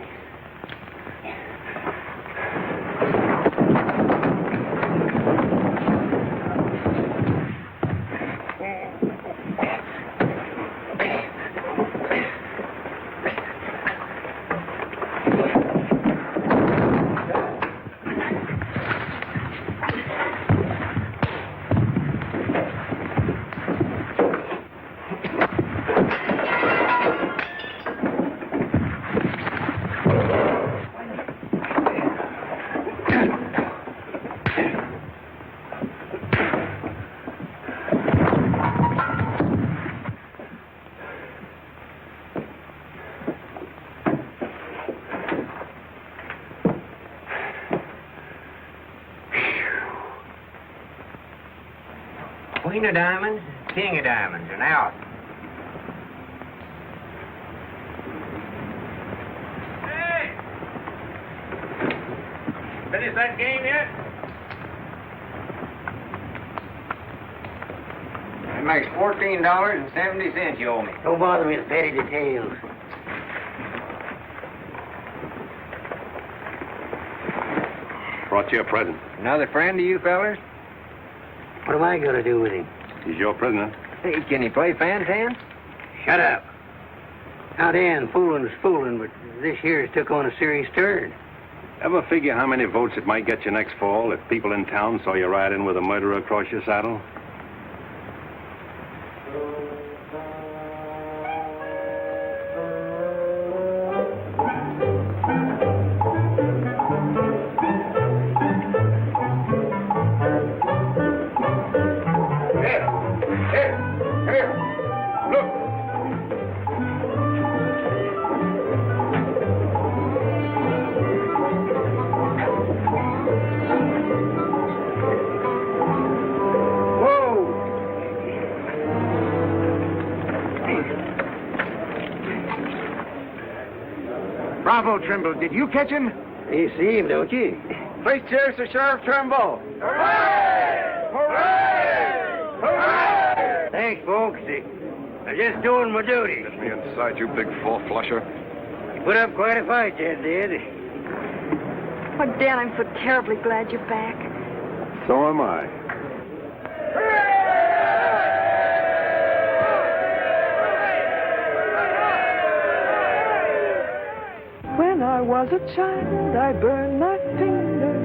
Speaker 10: Queen of diamonds, king of diamonds, and out.
Speaker 9: Hey! Finish that game yet?
Speaker 10: That makes $14.70 you owe me. Don't bother me with petty details.
Speaker 3: Brought you a present.
Speaker 10: Another friend of you fellers? What am I going to do with him?
Speaker 3: He's your prisoner.
Speaker 10: Hey, can he play fan-tan? Shut up. Now, Dan, fooling's fooling, but this here's took on a serious turn.
Speaker 3: Ever figure how many votes it might get you next fall if people in town saw you ride in with a murderer across your saddle?
Speaker 9: Bravo, Trimble. Did you catch him?
Speaker 10: You see him, don't you?
Speaker 9: Place cheers for Sheriff Trimble.
Speaker 10: Hooray! Hooray! Hooray! Thanks, folks. I'm just doing my duty.
Speaker 3: Get me inside, you big four-flusher.
Speaker 10: You put up quite a fight, Ted did.
Speaker 5: Oh, Dan, I'm so terribly glad you're back.
Speaker 3: So am I.
Speaker 15: When I was a child, I burned my finger,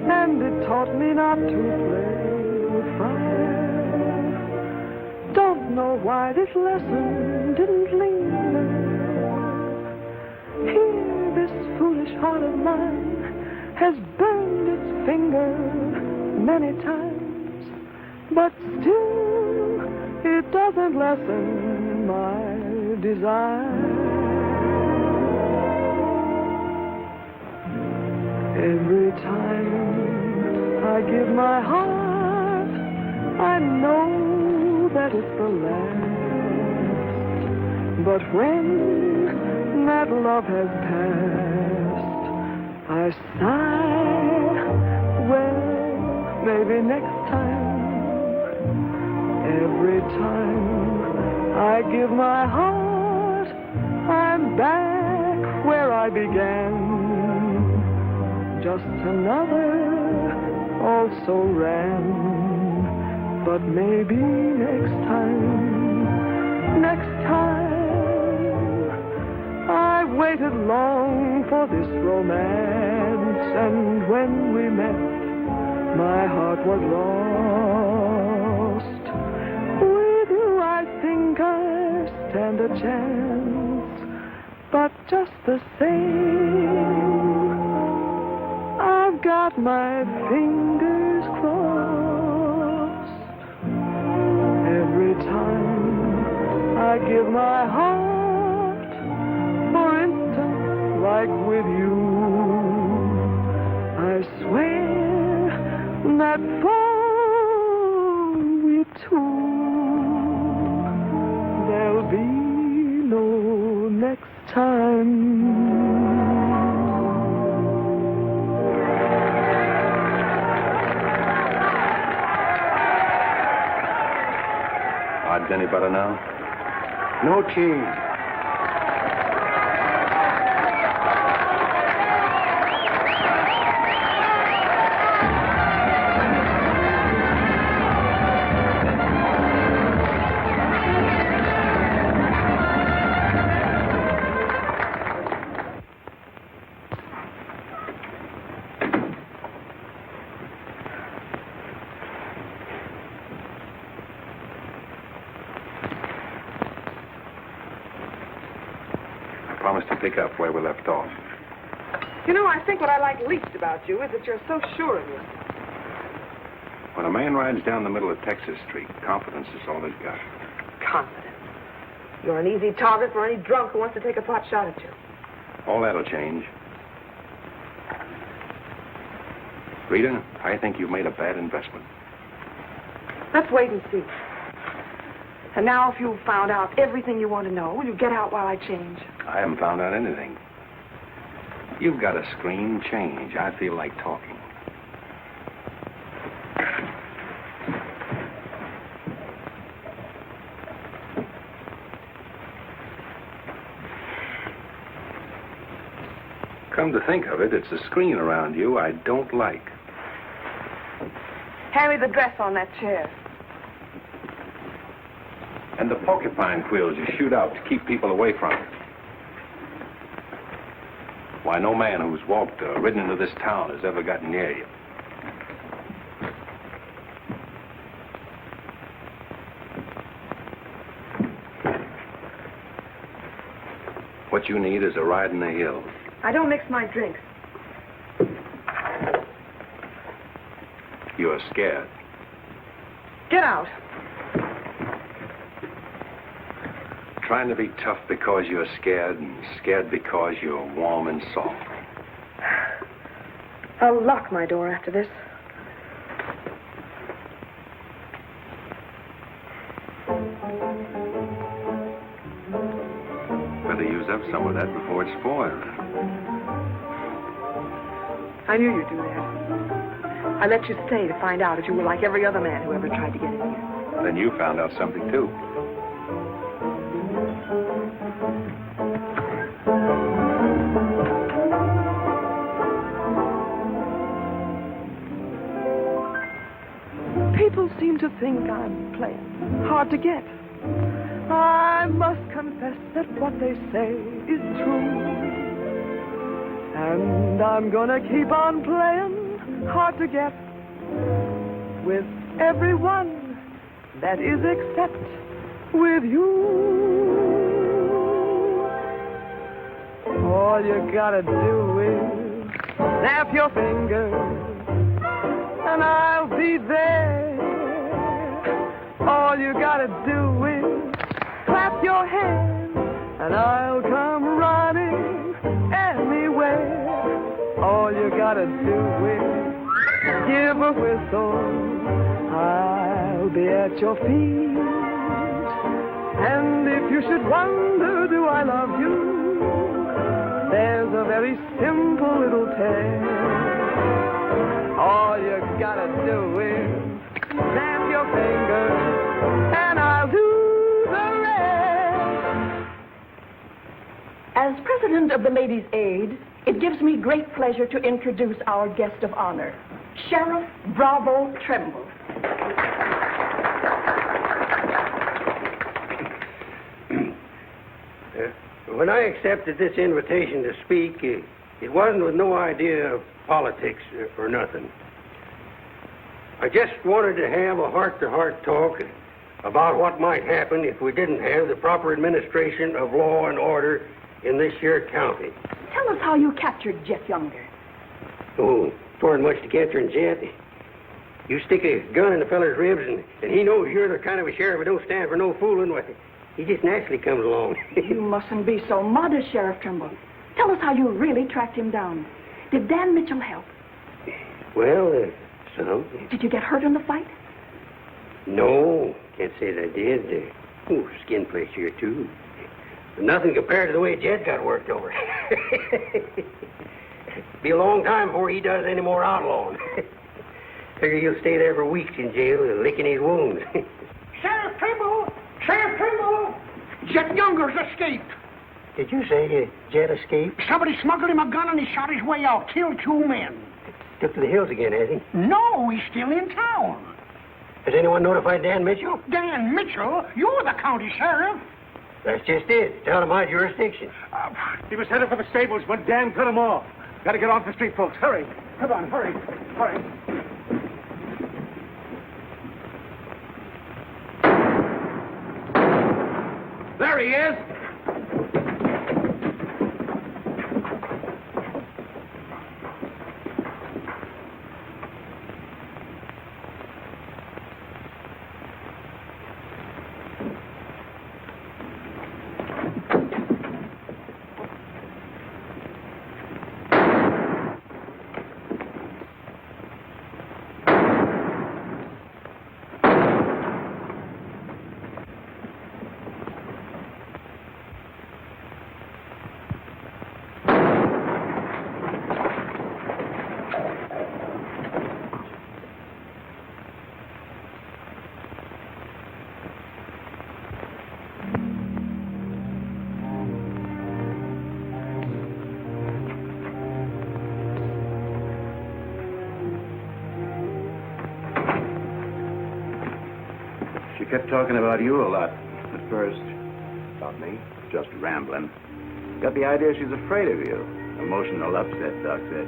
Speaker 15: and it taught me not to play with fire. Don't know why this lesson didn't linger. Here, this foolish heart of mine has burned its finger many times, but still, it doesn't lessen my desire. Every time I give my heart, I know that it's the last. But when that love has passed, I sigh, well, maybe next time. Every time I give my heart, I'm back where I began. Just another also ran. But maybe next time, I waited long for this romance, and when we met, my heart was lost. With you, I think I stand a chance, but just the same, I've got my fingers crossed. Every time I give my heart, for instance, like with you, I swear that for we two, there'll be no next time.
Speaker 3: any better now?
Speaker 8: No change.
Speaker 3: Promise to pick up where we left off.
Speaker 4: You know, I think what I like least about you is that you're so sure of yourself.
Speaker 3: When a man rides down the middle of Texas Street, confidence is all he's got.
Speaker 4: Confidence. You're an easy target for any drunk who wants to take a pot shot at you.
Speaker 3: All that'll change. Rita, I think you've made a bad investment.
Speaker 4: Let's wait and see. And now, if you've found out everything you want to know, will you get out while I change?
Speaker 3: I haven't found out anything. You've got a scream change. I feel like talking. Come to think of it, it's a screen around you I don't like.
Speaker 4: Hand me the dress on that chair.
Speaker 3: And the porcupine quills you shoot out to keep people away from it. Why, no man who's walked or ridden into this town has ever gotten near you. What you need is a ride in the hills.
Speaker 4: I don't mix my drinks.
Speaker 3: You're scared.
Speaker 4: Get out.
Speaker 3: Trying to be tough because you're scared, and scared because you're warm and soft.
Speaker 4: I'll lock my door after this.
Speaker 3: Better use up some of that before it's spoiled.
Speaker 4: I knew you'd do that. I let you stay to find out if you were like every other man who ever tried to get in here.
Speaker 3: Then you found out something, too.
Speaker 15: People seem to think I'm playing hard to get. I must confess that what they say is true. And I'm gonna keep on playing hard to get with everyone, that is except with you. All you gotta do is snap your fingers and I'll be there. All you gotta do is clap your hands and I'll come running anywhere. All you gotta do is give a whistle. I'll be at your feet. And if you should wonder, do I love you? There's a very simple little tale. All you gotta do is snap your fingers, and I'll do the rest.
Speaker 17: As president of the Ladies' Aid, it gives me great pleasure to introduce our guest of honor, Sheriff Bravo Tremble.
Speaker 10: When I accepted this invitation to speak, it wasn't with no idea of politics or nothing. I just wanted to have a heart-to-heart talk about what might happen if we didn't have the proper administration of law and order in this here county.
Speaker 17: Tell us how you captured Jeff Younger.
Speaker 10: Oh, it wasn't much to capturing Jet. You stick a gun in the feller's ribs, and he knows you're the kind of a sheriff who don't stand for no fooling. He just naturally comes along.
Speaker 17: You mustn't be so modest, Sheriff Trimble. Tell us how you really tracked him down. Did Dan Mitchell help?
Speaker 10: Well, some.
Speaker 17: Did you get hurt in the fight?
Speaker 10: No, can't say that I did. Skin place here, too. But nothing compared to the way Jed got worked over. Be a long time before he does any more outlawing. Figure he'll stay there for weeks in jail, licking his wounds.
Speaker 18: Sheriff Trimble! Sheriff Trimble, Jet Younger's escaped.
Speaker 10: Did you say Jet escaped?
Speaker 18: Somebody smuggled him a gun and he shot his way out, killed 2 men.
Speaker 10: Took to the hills again, has he?
Speaker 18: No, he's still in town.
Speaker 10: Has anyone notified Dan Mitchell?
Speaker 18: Dan Mitchell? You're the county sheriff.
Speaker 10: That's just it. Tell him our jurisdiction.
Speaker 2: He was headed for the stables, but Dan cut him off. Got to get off the street, folks. Hurry. Come on, hurry. Hurry.
Speaker 6: There he is.
Speaker 16: She kept talking about you a lot at first. About me? Just rambling. Got the idea she's afraid of you. Emotional upset, Doc said.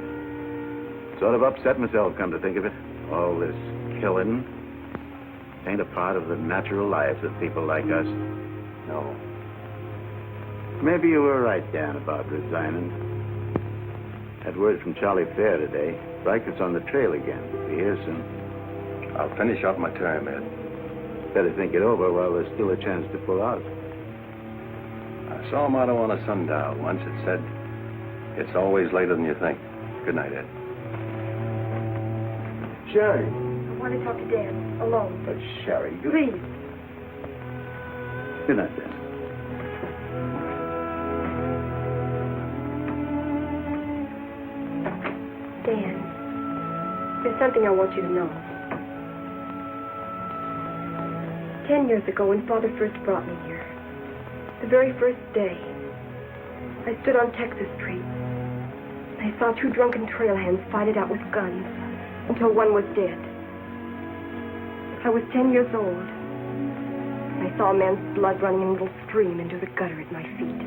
Speaker 16: Sort of upset myself, come to think of it. All this killing ain't a part of the natural lives of people like us. No. Maybe you were right, Dan, about resigning. Had word from Charlie Fair today. Riker's on the trail again. Be here soon.
Speaker 3: I'll finish out my term, Ed.
Speaker 16: Better think it over while there's still a chance to pull out.
Speaker 3: I saw a motto on a sundial once. It said, "It's always later than you think." Good night, Ed.
Speaker 5: Sherry. I want to talk to Dan, alone.
Speaker 16: But, Sherry, you...
Speaker 5: Please.
Speaker 16: Good night, Dan.
Speaker 5: Dan, there's something I want you to know. 10 years ago, when Father first brought me here, the very first day, I stood on Texas Street. I saw 2 drunken trail hands fight it out with guns until one was dead. I was 10 years old. I saw a man's blood running in a little stream into the gutter at my feet.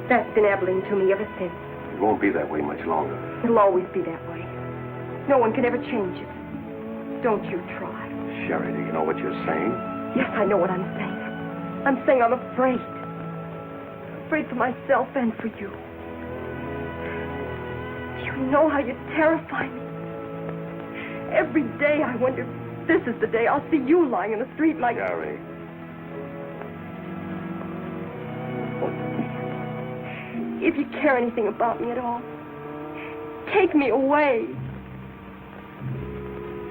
Speaker 5: That's been Abilene to me ever since.
Speaker 3: It won't be that way much longer.
Speaker 5: It'll always be that way. No one can ever change it. Don't you try.
Speaker 3: Sherry, do you know what you're saying?
Speaker 5: Yes, I know what I'm saying. I'm saying I'm afraid. Afraid for myself and for you. You know how you terrify me. Every day I wonder if this is the day I'll see you lying in the street like...
Speaker 3: Sherry.
Speaker 5: If you care anything about me at all, take me away.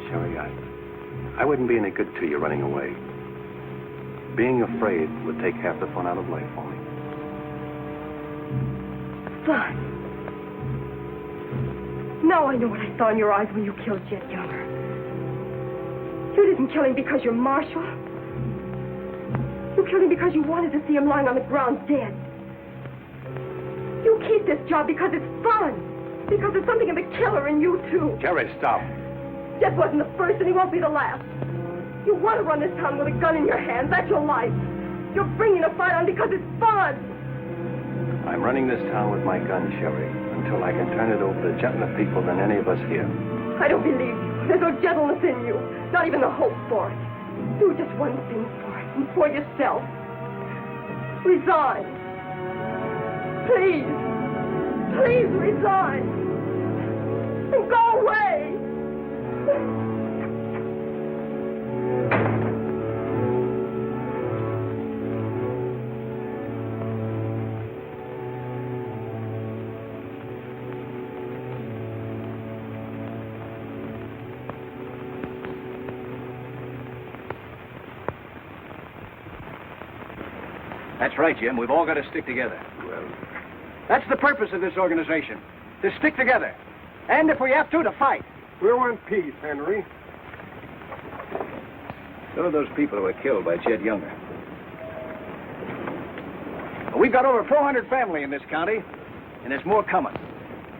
Speaker 3: Sherry, I wouldn't be any good to you running away. Being afraid would take half the fun out of life for me.
Speaker 5: Fun. Now I know what I saw in your eyes when you killed Jet Younger. You didn't kill him because you're Marshal. You killed him because you wanted to see him lying on the ground dead. You keep this job because it's fun. Because there's something of the killer in you, too.
Speaker 3: Sherry, stop.
Speaker 5: Jet wasn't the first, and he won't be the last. You want to run this town with a gun in your hand. That's your life. You're bringing a fight on because it's fun.
Speaker 3: I'm running this town with my gun, Sherry, until I can turn it over to gentler people than any of us here.
Speaker 5: I don't believe you. There's no gentleness in you. Not even the hope for it. Do just one thing for it, and for yourself. Resign. Please. Please resign. And go away.
Speaker 6: That's right, Jim. We've all got to stick together.
Speaker 16: Well,
Speaker 6: that's the purpose of this organization. To stick together. And if we have to fight.
Speaker 13: We want peace, Henry.
Speaker 16: So are those people who were killed by Chet Younger.
Speaker 6: We've got over 400 family in this county, and there's more coming.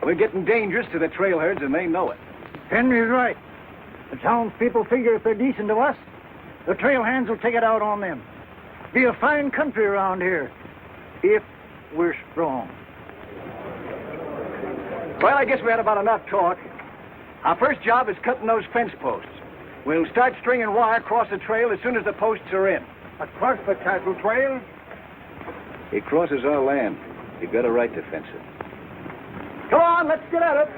Speaker 6: We're getting dangerous to the trailherds, and they know it.
Speaker 8: Henry's right. The townspeople figure if they're decent to us, the trail hands will take it out on them. Be a fine country around here, if we're strong.
Speaker 6: Well, I guess we had about enough talk. Our first job is cutting those fence posts. We'll start stringing wire across the trail as soon as the posts are in.
Speaker 13: Across the cattle trail?
Speaker 16: It crosses our land. You've got a right to fence it.
Speaker 6: Come on, let's get at it.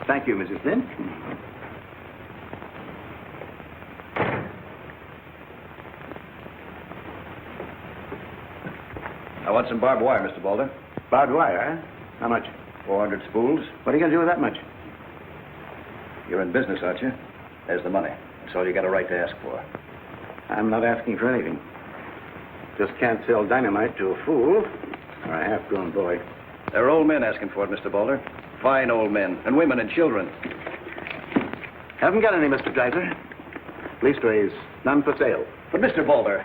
Speaker 16: Thank you, Mrs. Flynn.
Speaker 6: I want some barbed wire, Mr. Boulder.
Speaker 16: Barbed wire, huh? How much?
Speaker 6: 400 spools.
Speaker 16: What are you going to do with that much?
Speaker 6: You're in business, aren't you? There's the money. That's all you got a right to ask for.
Speaker 16: I'm not asking for anything. Just can't sell dynamite to a fool or a half-grown boy.
Speaker 6: There are old men asking for it, Mr. Boulder. Fine old men, and women and children.
Speaker 16: Haven't got any, Mr. Dreiser. Leastways, none for sale.
Speaker 6: But, Mr. Boulder...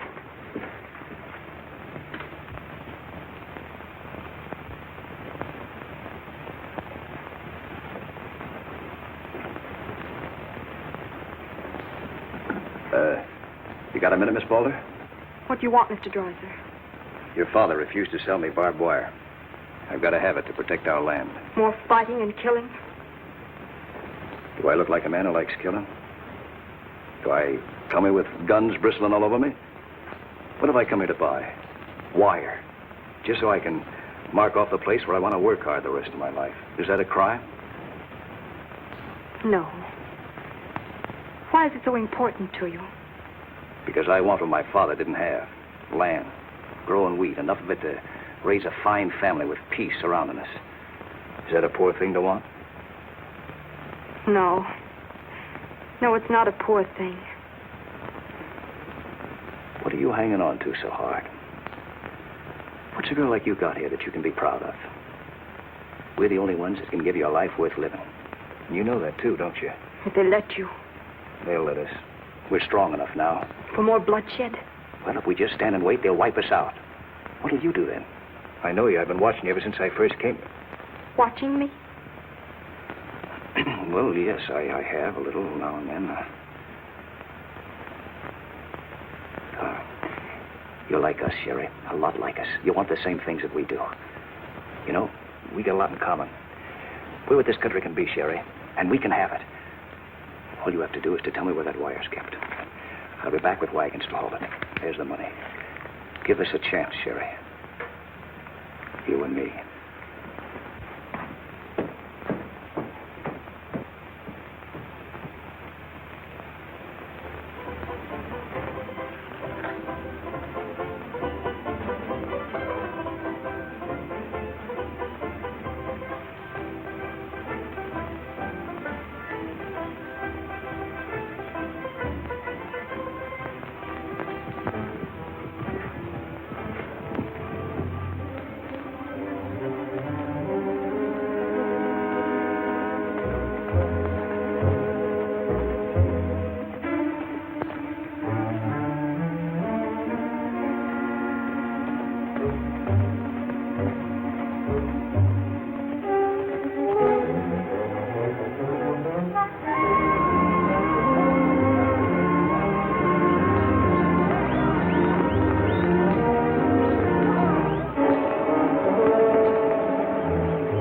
Speaker 6: You got a minute, Miss Boulder?
Speaker 5: What do you want, Mr. Dreiser?
Speaker 6: Your father refused to sell me barbed wire. I've got to have it to protect our land.
Speaker 5: More fighting and killing?
Speaker 6: Do I look like a man who likes killing? Do I come here with guns bristling all over me? What have I come here to buy? Wire. Just so I can mark off the place where I want to work hard the rest of my life. Is that a crime?
Speaker 5: No. Why is it so important to you?
Speaker 6: Because I want what my father didn't have. Land. Growing wheat. Enough of it to raise a fine family with peace surrounding us. Is that a poor thing to want?
Speaker 5: No. No, it's not a poor thing.
Speaker 6: What are you hanging on to so hard? What's a girl like you got here that you can be proud of? We're the only ones that can give you a life worth living. And you know that, too, don't you?
Speaker 5: If they let you.
Speaker 6: They'll let us. We're strong enough now.
Speaker 5: For more bloodshed?
Speaker 6: Well, if we just stand and wait, they'll wipe us out. What'll you do then? I know you. I've been watching you ever since I first came.
Speaker 5: Watching me?
Speaker 6: Well, yes, I have a little now and then. You're like us, Sherry. A lot like us. You want the same things that we do. You know, we got a lot in common. We're what this country can be, Sherry, and we can have it. All you have to do is to tell me where that wire's kept. I'll be back with wagons to haul it. There's the money. Give us a chance, Sherry. You and me.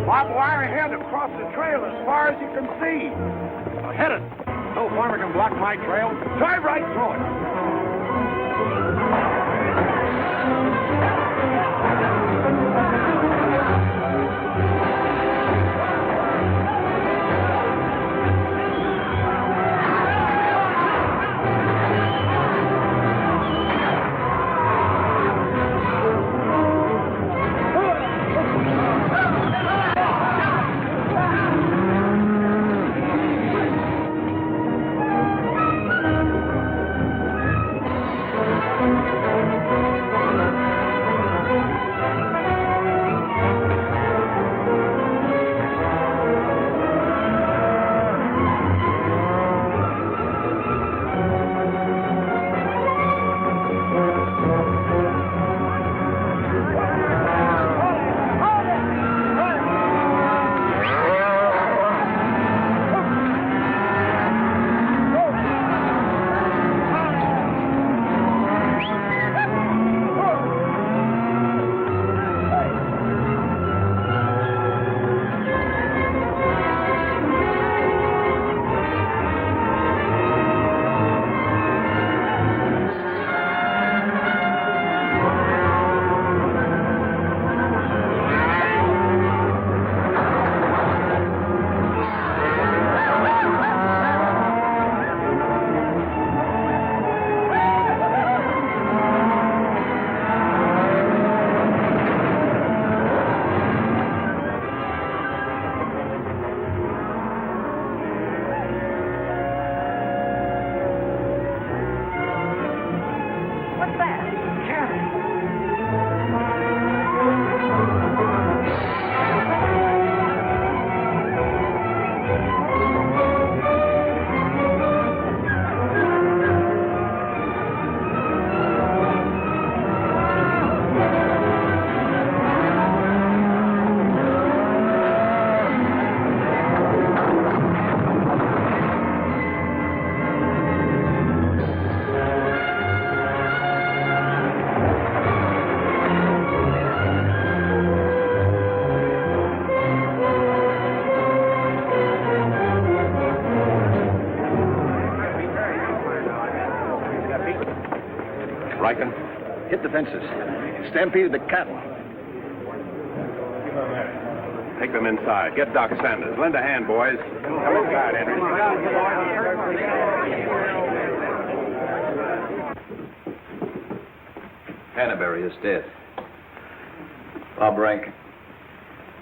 Speaker 2: Barbed wire ahead across the trail as far as you can see. Now hit it. No farmer can block my trail. Drive right through it.
Speaker 3: Striking?
Speaker 8: Hit the fences. Stampeded the cattle.
Speaker 3: Take them inside. Get Doc Sanders. Lend a hand, boys. Come inside, Henry.
Speaker 6: Canterbury is dead. Bob Rankin.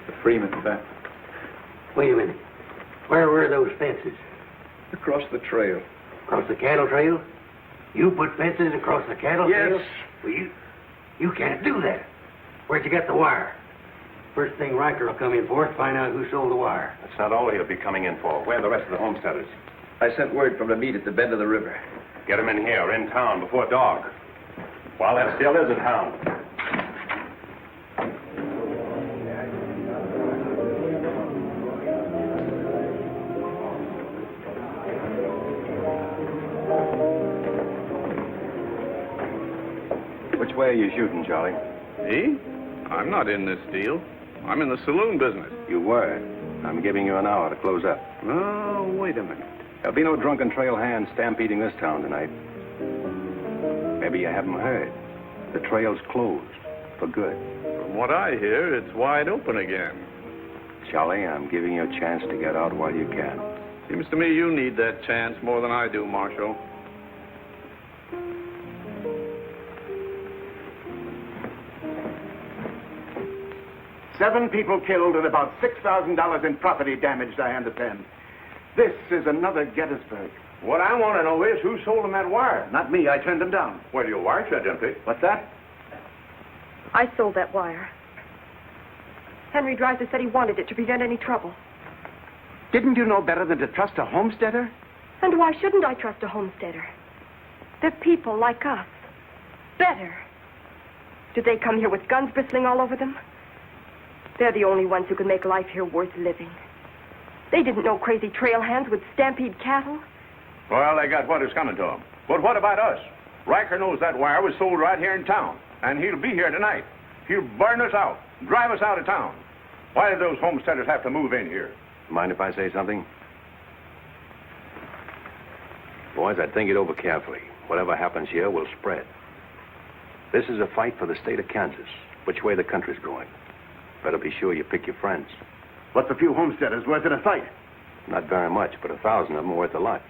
Speaker 6: The Freeman family.
Speaker 10: Wait a minute. Where were those fences?
Speaker 6: Across the trail.
Speaker 10: Across the cattle trail? You put fences across the cattle trail?
Speaker 6: Yes.
Speaker 10: Well, you can't do that. Where'd you get the wire? First thing Riker will come in for is find out who sold the wire.
Speaker 3: That's not all he'll be coming in for. Where are the rest of the homesteaders?
Speaker 6: I sent word from the meet at the bend of the river.
Speaker 3: Get them in here, in town, before dark. While that still is a town. Which way are you shooting, Charlie?
Speaker 14: Me? I'm not in this deal. I'm in the saloon business.
Speaker 3: You were. I'm giving you an hour to close up.
Speaker 14: Oh, wait a minute.
Speaker 3: There'll be no drunken trail hands stampeding this town tonight. Maybe you haven't heard. The trail's closed. For good.
Speaker 14: From what I hear, it's wide open again.
Speaker 3: Charlie, I'm giving you a chance to get out while you can.
Speaker 14: Seems to me you need that chance more than I do, Marshal.
Speaker 9: Seven people killed and about $6,000 in property damaged, I understand. This is another Gettysburg.
Speaker 2: What I want to know is who sold them that wire.
Speaker 9: Not me. I turned them down.
Speaker 2: Well, your wire shed empty.
Speaker 9: What's that?
Speaker 5: I sold that wire. Henry Dreiser said he wanted it to prevent any trouble.
Speaker 9: Didn't you know better than to trust a homesteader?
Speaker 5: And why shouldn't I trust a homesteader? They're people like us. Better. Did they come here with guns bristling all over them? They're the only ones who can make life here worth living. They didn't know crazy trail hands would stampede cattle.
Speaker 2: Well, they got what is coming to them. But what about us? Riker knows that wire was sold right here in town, and he'll be here tonight. He'll burn us out, drive us out of town. Why did those homesteaders have to move in here?
Speaker 3: Mind if I say something? Boys, I'd think it over carefully. Whatever happens here will spread. This is a fight for the state of Kansas, which way the country's going. Better be sure you pick your friends.
Speaker 9: What's a few homesteaders worth in a fight?
Speaker 3: Not very much, but 1,000 of them are worth a lot.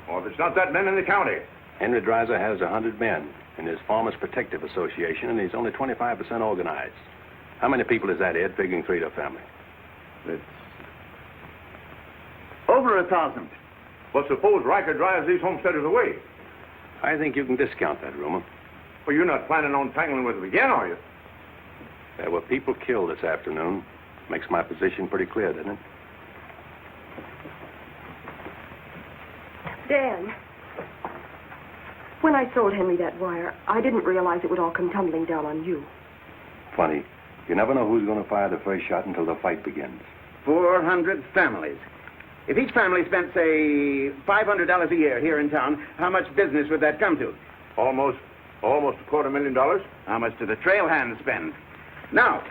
Speaker 2: Oh, there's not that many in the county.
Speaker 3: Henry Dreiser has 100 men in his Farmers Protective Association, and he's only 25% organized. How many people is that, Ed, figuring 3 to a family?
Speaker 2: It's over 1,000. But suppose Riker drives these homesteaders away.
Speaker 3: I think you can discount that rumor.
Speaker 2: Well, you're not planning on tangling with them again, are you?
Speaker 3: There were people killed this afternoon. Makes my position pretty clear, doesn't it?
Speaker 5: Dan, when I sold Henry that wire, I didn't realize it would all come tumbling down on you.
Speaker 3: Funny. You never know who's going to fire the first shot until the fight begins.
Speaker 9: 400 families. If each family spent, say, $500 a year here in town, how much business would that come to?
Speaker 2: Almost $250,000.
Speaker 9: How much do the trail hands spend? Now,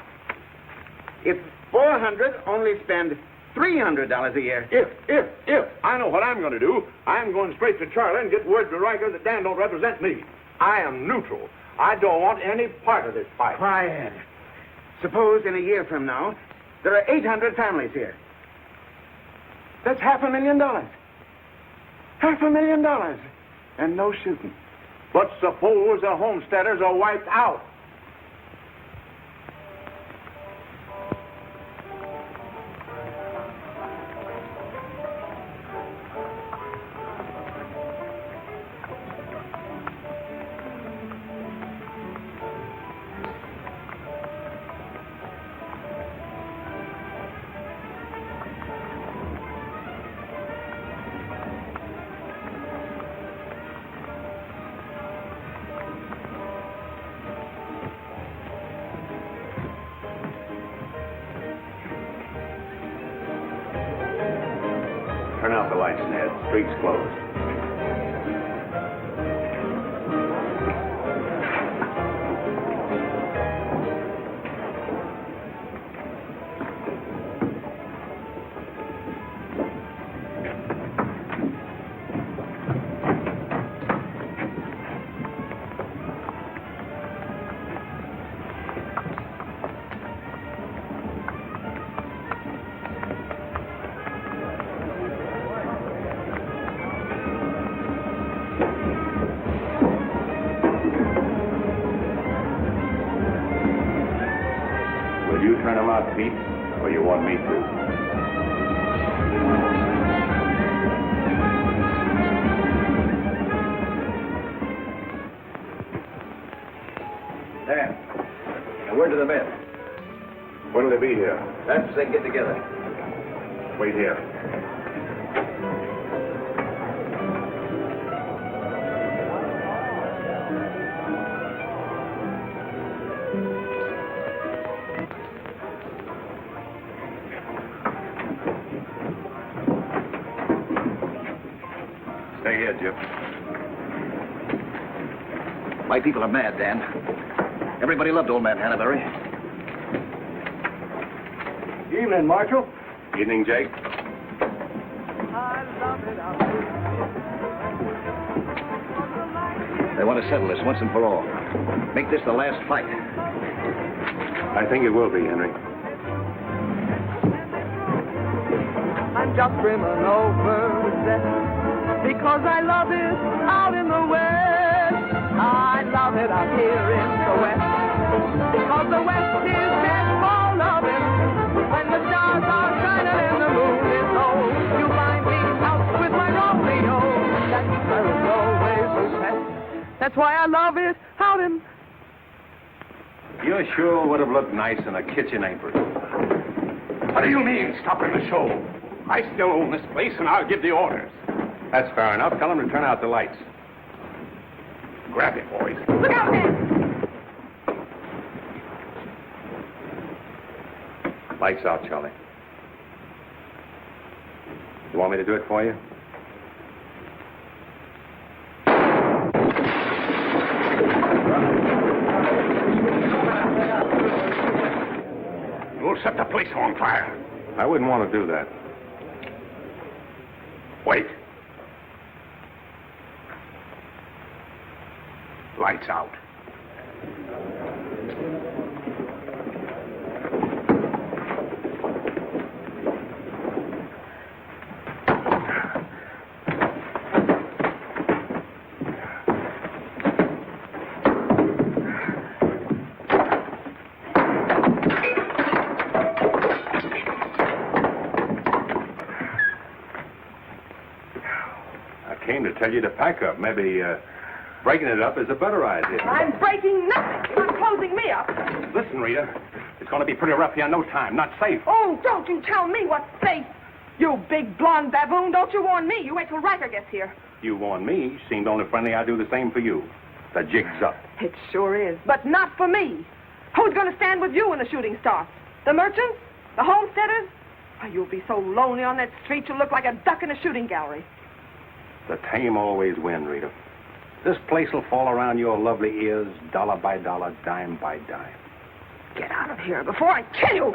Speaker 9: if 400 only spend $300 a year.
Speaker 2: If. I know what I'm going to do. I'm going straight to Charlie and get word to Riker that Dan don't represent me. I am neutral. I don't want any part of this fight.
Speaker 9: Quiet. Suppose in a year from now, there are 800 families here. That's $500,000. $500,000. And no shooting.
Speaker 2: But suppose the homesteaders are wiped out.
Speaker 3: Turn out the lights, Ned. Street's closed. want me to.
Speaker 6: There. Now, word to the men.
Speaker 3: When'll they be here?
Speaker 6: That's as they get together.
Speaker 3: Wait here. Stay here, Jim.
Speaker 6: My people are mad, Dan. Everybody loved old man Hannaberry.
Speaker 8: Evening, Marshal.
Speaker 3: Evening, Jake.
Speaker 6: They want to settle this once and for all. Make this the last fight.
Speaker 3: I think it will be, Henry.
Speaker 4: I'm just brimming over with zest because I love it out in the West. I love it out here in the West because the West is dead full of it. When the stars are shining and the moon is low, you find me out with my Romeo. That's where it's always best. That's why I love it out in...
Speaker 3: You sure would have looked nice in a kitchen apron.
Speaker 9: What do you mean, stopping the show? I still own this place, and I'll give the orders.
Speaker 3: That's fair enough. Tell them to turn out the lights.
Speaker 9: Grab it, boys.
Speaker 4: Look out, man!
Speaker 3: Lights out, Charlie. You want me to do it for you?
Speaker 9: You'll set the place on fire.
Speaker 3: I wouldn't want to do that.
Speaker 9: Wait. Lights out.
Speaker 3: I came to tell you to pack up. Maybe breaking it up is a better idea.
Speaker 4: I'm breaking nothing. I'm closing me up.
Speaker 9: Listen, Rita. It's going to be pretty rough here in no time. Not safe.
Speaker 4: Oh, don't you tell me what's safe. You big blonde baboon, don't you warn me. You wait till Riker gets here.
Speaker 3: You warned me. Seemed only friendly I'd do the same for you. The jig's up.
Speaker 4: It sure is, but not for me. Who's going to stand with you when the shooting starts? The merchants? The homesteaders? Oh, you'll be so lonely on that street you'll look like a duck in a shooting gallery.
Speaker 3: The tame always win, Rita. This place will fall around your lovely ears, dollar by dollar, dime by dime.
Speaker 4: Get out of here before I kill you.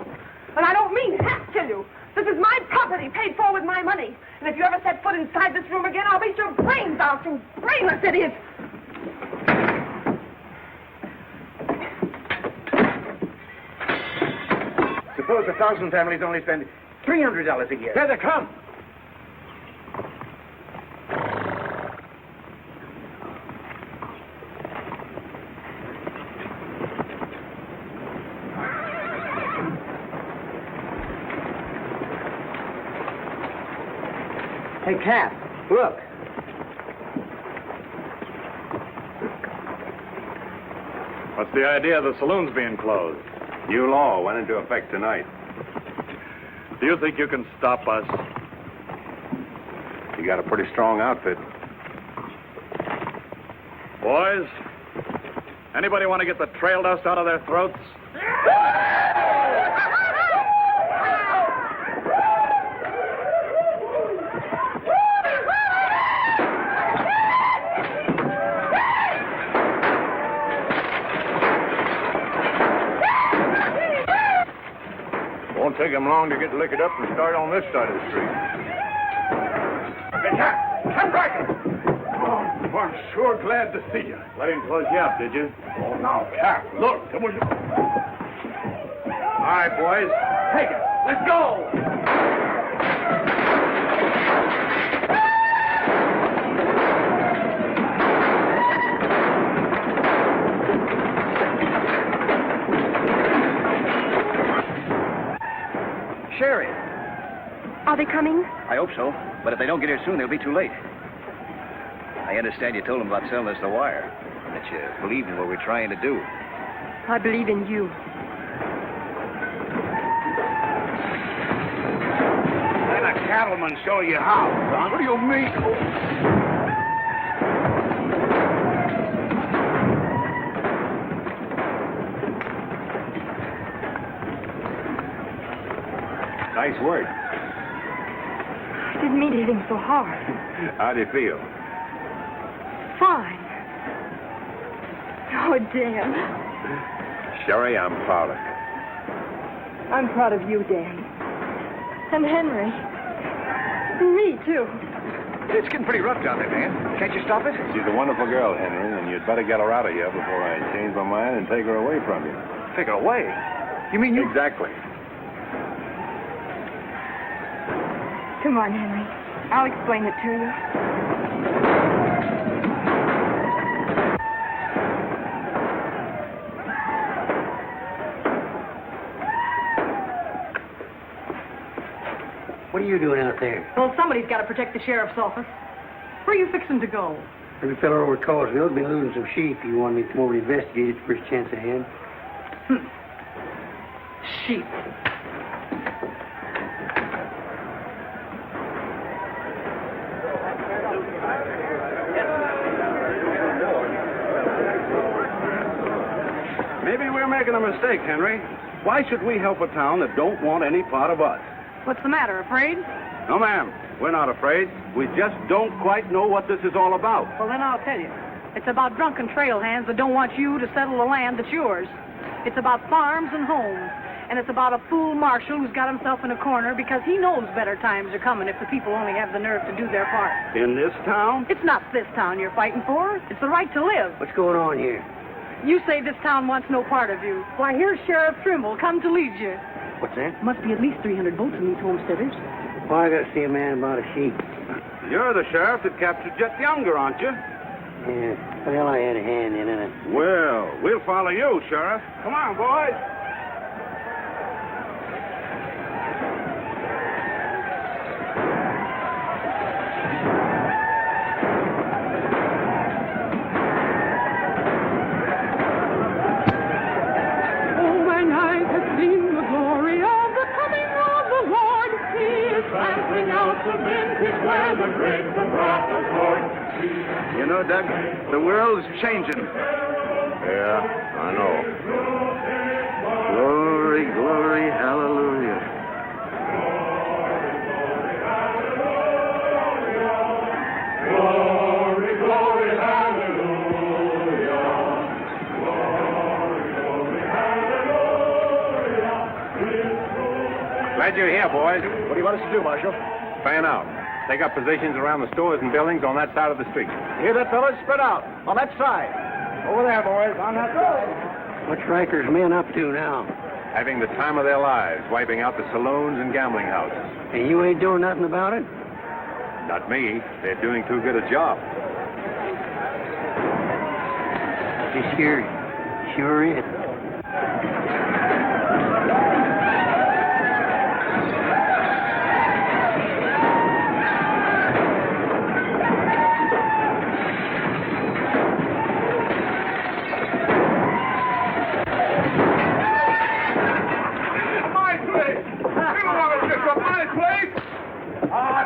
Speaker 4: And I don't mean half kill you. This is my property, paid for with my money. And if you ever set foot inside this room again, I'll beat your brains out, you brainless idiot.
Speaker 13: Suppose 1,000 families only spend $300 a year.
Speaker 8: There they come.
Speaker 13: Hey, Cap, look.
Speaker 14: What's the idea of the saloons being closed?
Speaker 3: New law went into effect tonight.
Speaker 14: Do you think you can stop us?
Speaker 3: You got a pretty strong outfit.
Speaker 14: Boys, anybody want to get the trail dust out of their throats?
Speaker 2: Won't take him long to get liquored up and start on this side of the street.
Speaker 9: Hey, Cap, come back. Oh, I'm sure glad to see you.
Speaker 3: Let him close you up, did you?
Speaker 9: Oh, now, Cap, look. All
Speaker 2: right, boys.
Speaker 9: Take it. Let's go.
Speaker 5: Are they coming?
Speaker 6: I hope so, but if they don't get here soon, they'll be too late. I understand you told them about selling us the wire, and that you believed in what we're trying to do.
Speaker 5: I believe in you.
Speaker 13: Let a cattleman show you how, son. What do you mean?
Speaker 3: Nice work.
Speaker 5: I didn't mean to hit him so hard.
Speaker 3: How do you feel?
Speaker 5: Fine. Oh, Dan.
Speaker 3: Sherry, I'm proud of you.
Speaker 5: I'm proud of you, Dan. And Henry. And me, too.
Speaker 6: It's getting pretty rough down there, man. Can't you stop it?
Speaker 3: She's a wonderful girl, Henry, and you'd better get her out of here before I change my mind and take her away from you.
Speaker 6: Take her away? You mean you...
Speaker 3: Exactly.
Speaker 5: Come on, Henry. I'll explain it to you.
Speaker 10: What are you doing out there?
Speaker 17: Well, somebody's got to protect the sheriff's office. Where are you fixing to go?
Speaker 10: Every fellow over at Carsville's been losing some sheep. You want me to come over and investigate it the first chance I had?
Speaker 17: Sheep.
Speaker 14: Maybe we're making a mistake, Henry. Why should we help a town that don't want any part of us?
Speaker 17: What's the matter, afraid?
Speaker 14: No, ma'am. We're not afraid. We just don't quite know what this is all about.
Speaker 17: Well, then I'll tell you. It's about drunken trail hands that don't want you to settle the land that's yours. It's about farms and homes. And it's about a fool marshal who's got himself in a corner because he knows better times are coming if the people only have the nerve to do their part.
Speaker 14: In this town?
Speaker 17: It's not this town you're fighting for. It's the right to live.
Speaker 10: What's going on here?
Speaker 17: You say this town wants no part of you. Why, here's Sheriff Trimble come to lead you.
Speaker 10: What's that?
Speaker 17: Must be at least 300 votes in these homesteaders.
Speaker 10: Why, I got to see a man about a sheep.
Speaker 14: You're the sheriff that captured Jet Younger, aren't you?
Speaker 10: Yeah. Well, I had a hand in it.
Speaker 14: Well, we'll follow you, Sheriff. Come on, boys. You know, Doug, the world's changing.
Speaker 3: Yeah, I know.
Speaker 14: Glory, glory, hallelujah.
Speaker 7: Glory, glory, hallelujah. Glory, glory, hallelujah.
Speaker 3: Glad you're here, boys.
Speaker 6: What do you want us to do, Marshal?
Speaker 3: Fan out. Take up positions around the stores and buildings on that side of the street.
Speaker 6: Hear that, fellas? Spread out. On that side. Over there, boys. On that side.
Speaker 10: What's Riker's men up to now?
Speaker 3: Having the time of their lives, wiping out the saloons and gambling houses.
Speaker 10: And you ain't doing nothing about it?
Speaker 3: Not me. They're doing too good a job.
Speaker 10: This here sure is.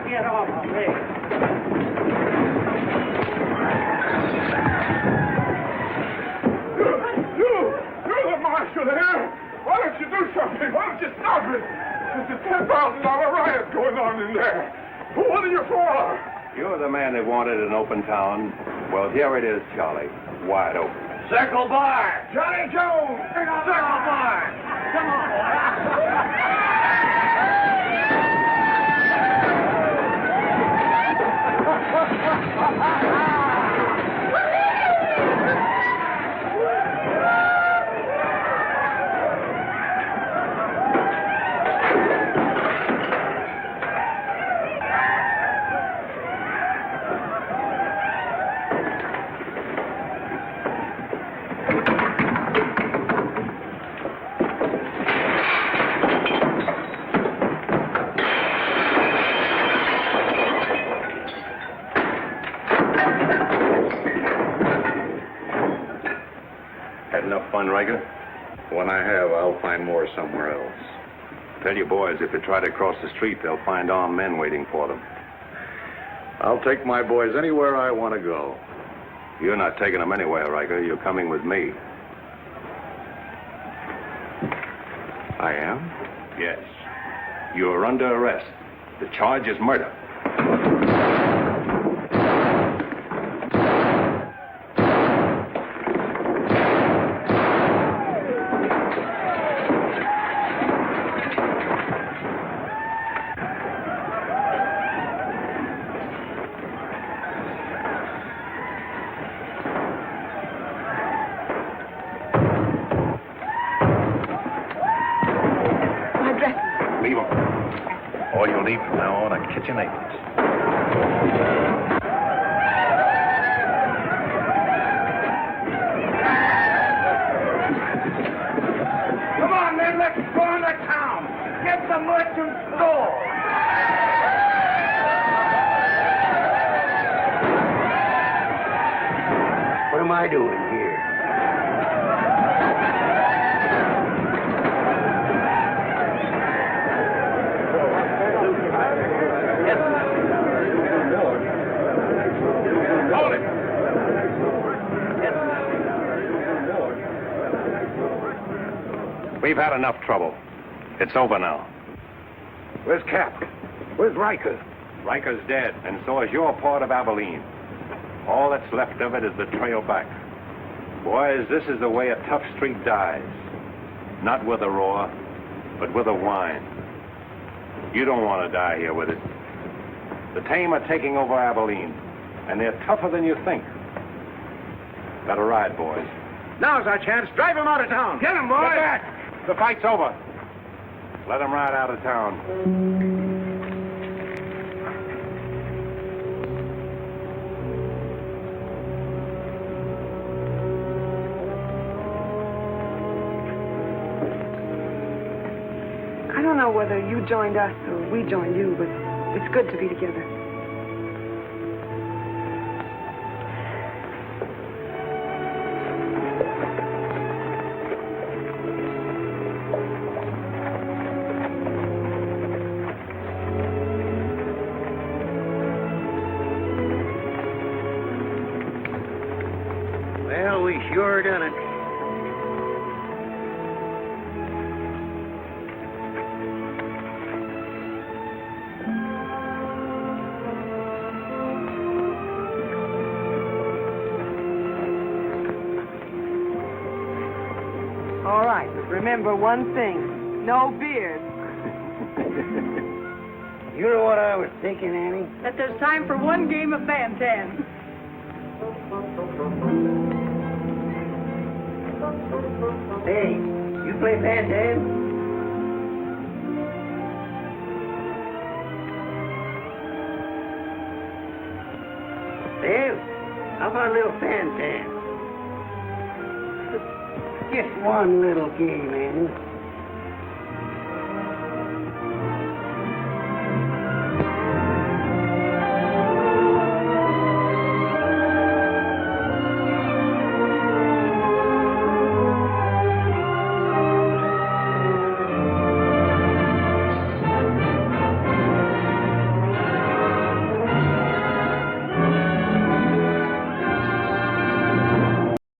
Speaker 13: Get off of me.
Speaker 7: You're the marshal there. Why don't you do something? Why don't you stop it? There's a $10,000 riot going on in there. What are you for?
Speaker 3: You're the man that wanted an open town. Well, here it is, Charlie. Wide open.
Speaker 13: Circle Bar. Johnny Jones. Circle Bar. Come on,
Speaker 3: find Riker?
Speaker 2: When I have, I'll find more somewhere else.
Speaker 3: Tell your boys if they try to cross the street, they'll find armed men waiting for them.
Speaker 2: I'll take my boys anywhere I want to go.
Speaker 3: You're not taking them anywhere, Riker. You're coming with me.
Speaker 2: I am?
Speaker 3: Yes. You're under arrest. The charge is murder. Leave them. All you'll need from now on are kitchen aprons.
Speaker 13: Come on, men, let's go into town. Get the merchant store.
Speaker 10: What am I doing here?
Speaker 2: Hold it.
Speaker 3: We've had enough trouble. It's over now.
Speaker 2: Where's Cap? Where's Riker?
Speaker 3: Riker's dead, and so is your part of Abilene. All that's left of it is the trail back. Boys, this is the way a tough street dies. Not with a roar, but with a whine. You don't want to die here with it. The tame are taking over Abilene, and they're tougher than you think. Better ride, boys.
Speaker 2: Now's our chance. Drive him out of town. Get him, boys.
Speaker 3: Get back. The fight's over. Let them ride out of town.
Speaker 5: I don't know whether you joined us or we joined you, but it's good to be together.
Speaker 10: Well, we sure done it.
Speaker 4: All right, but remember one thing. No beard.
Speaker 10: You know what I was thinking, Annie?
Speaker 17: That there's time for one game of Bantan.
Speaker 10: Hey, you play Bantam? Well, how about a little Bantam? Just one little game, Annie.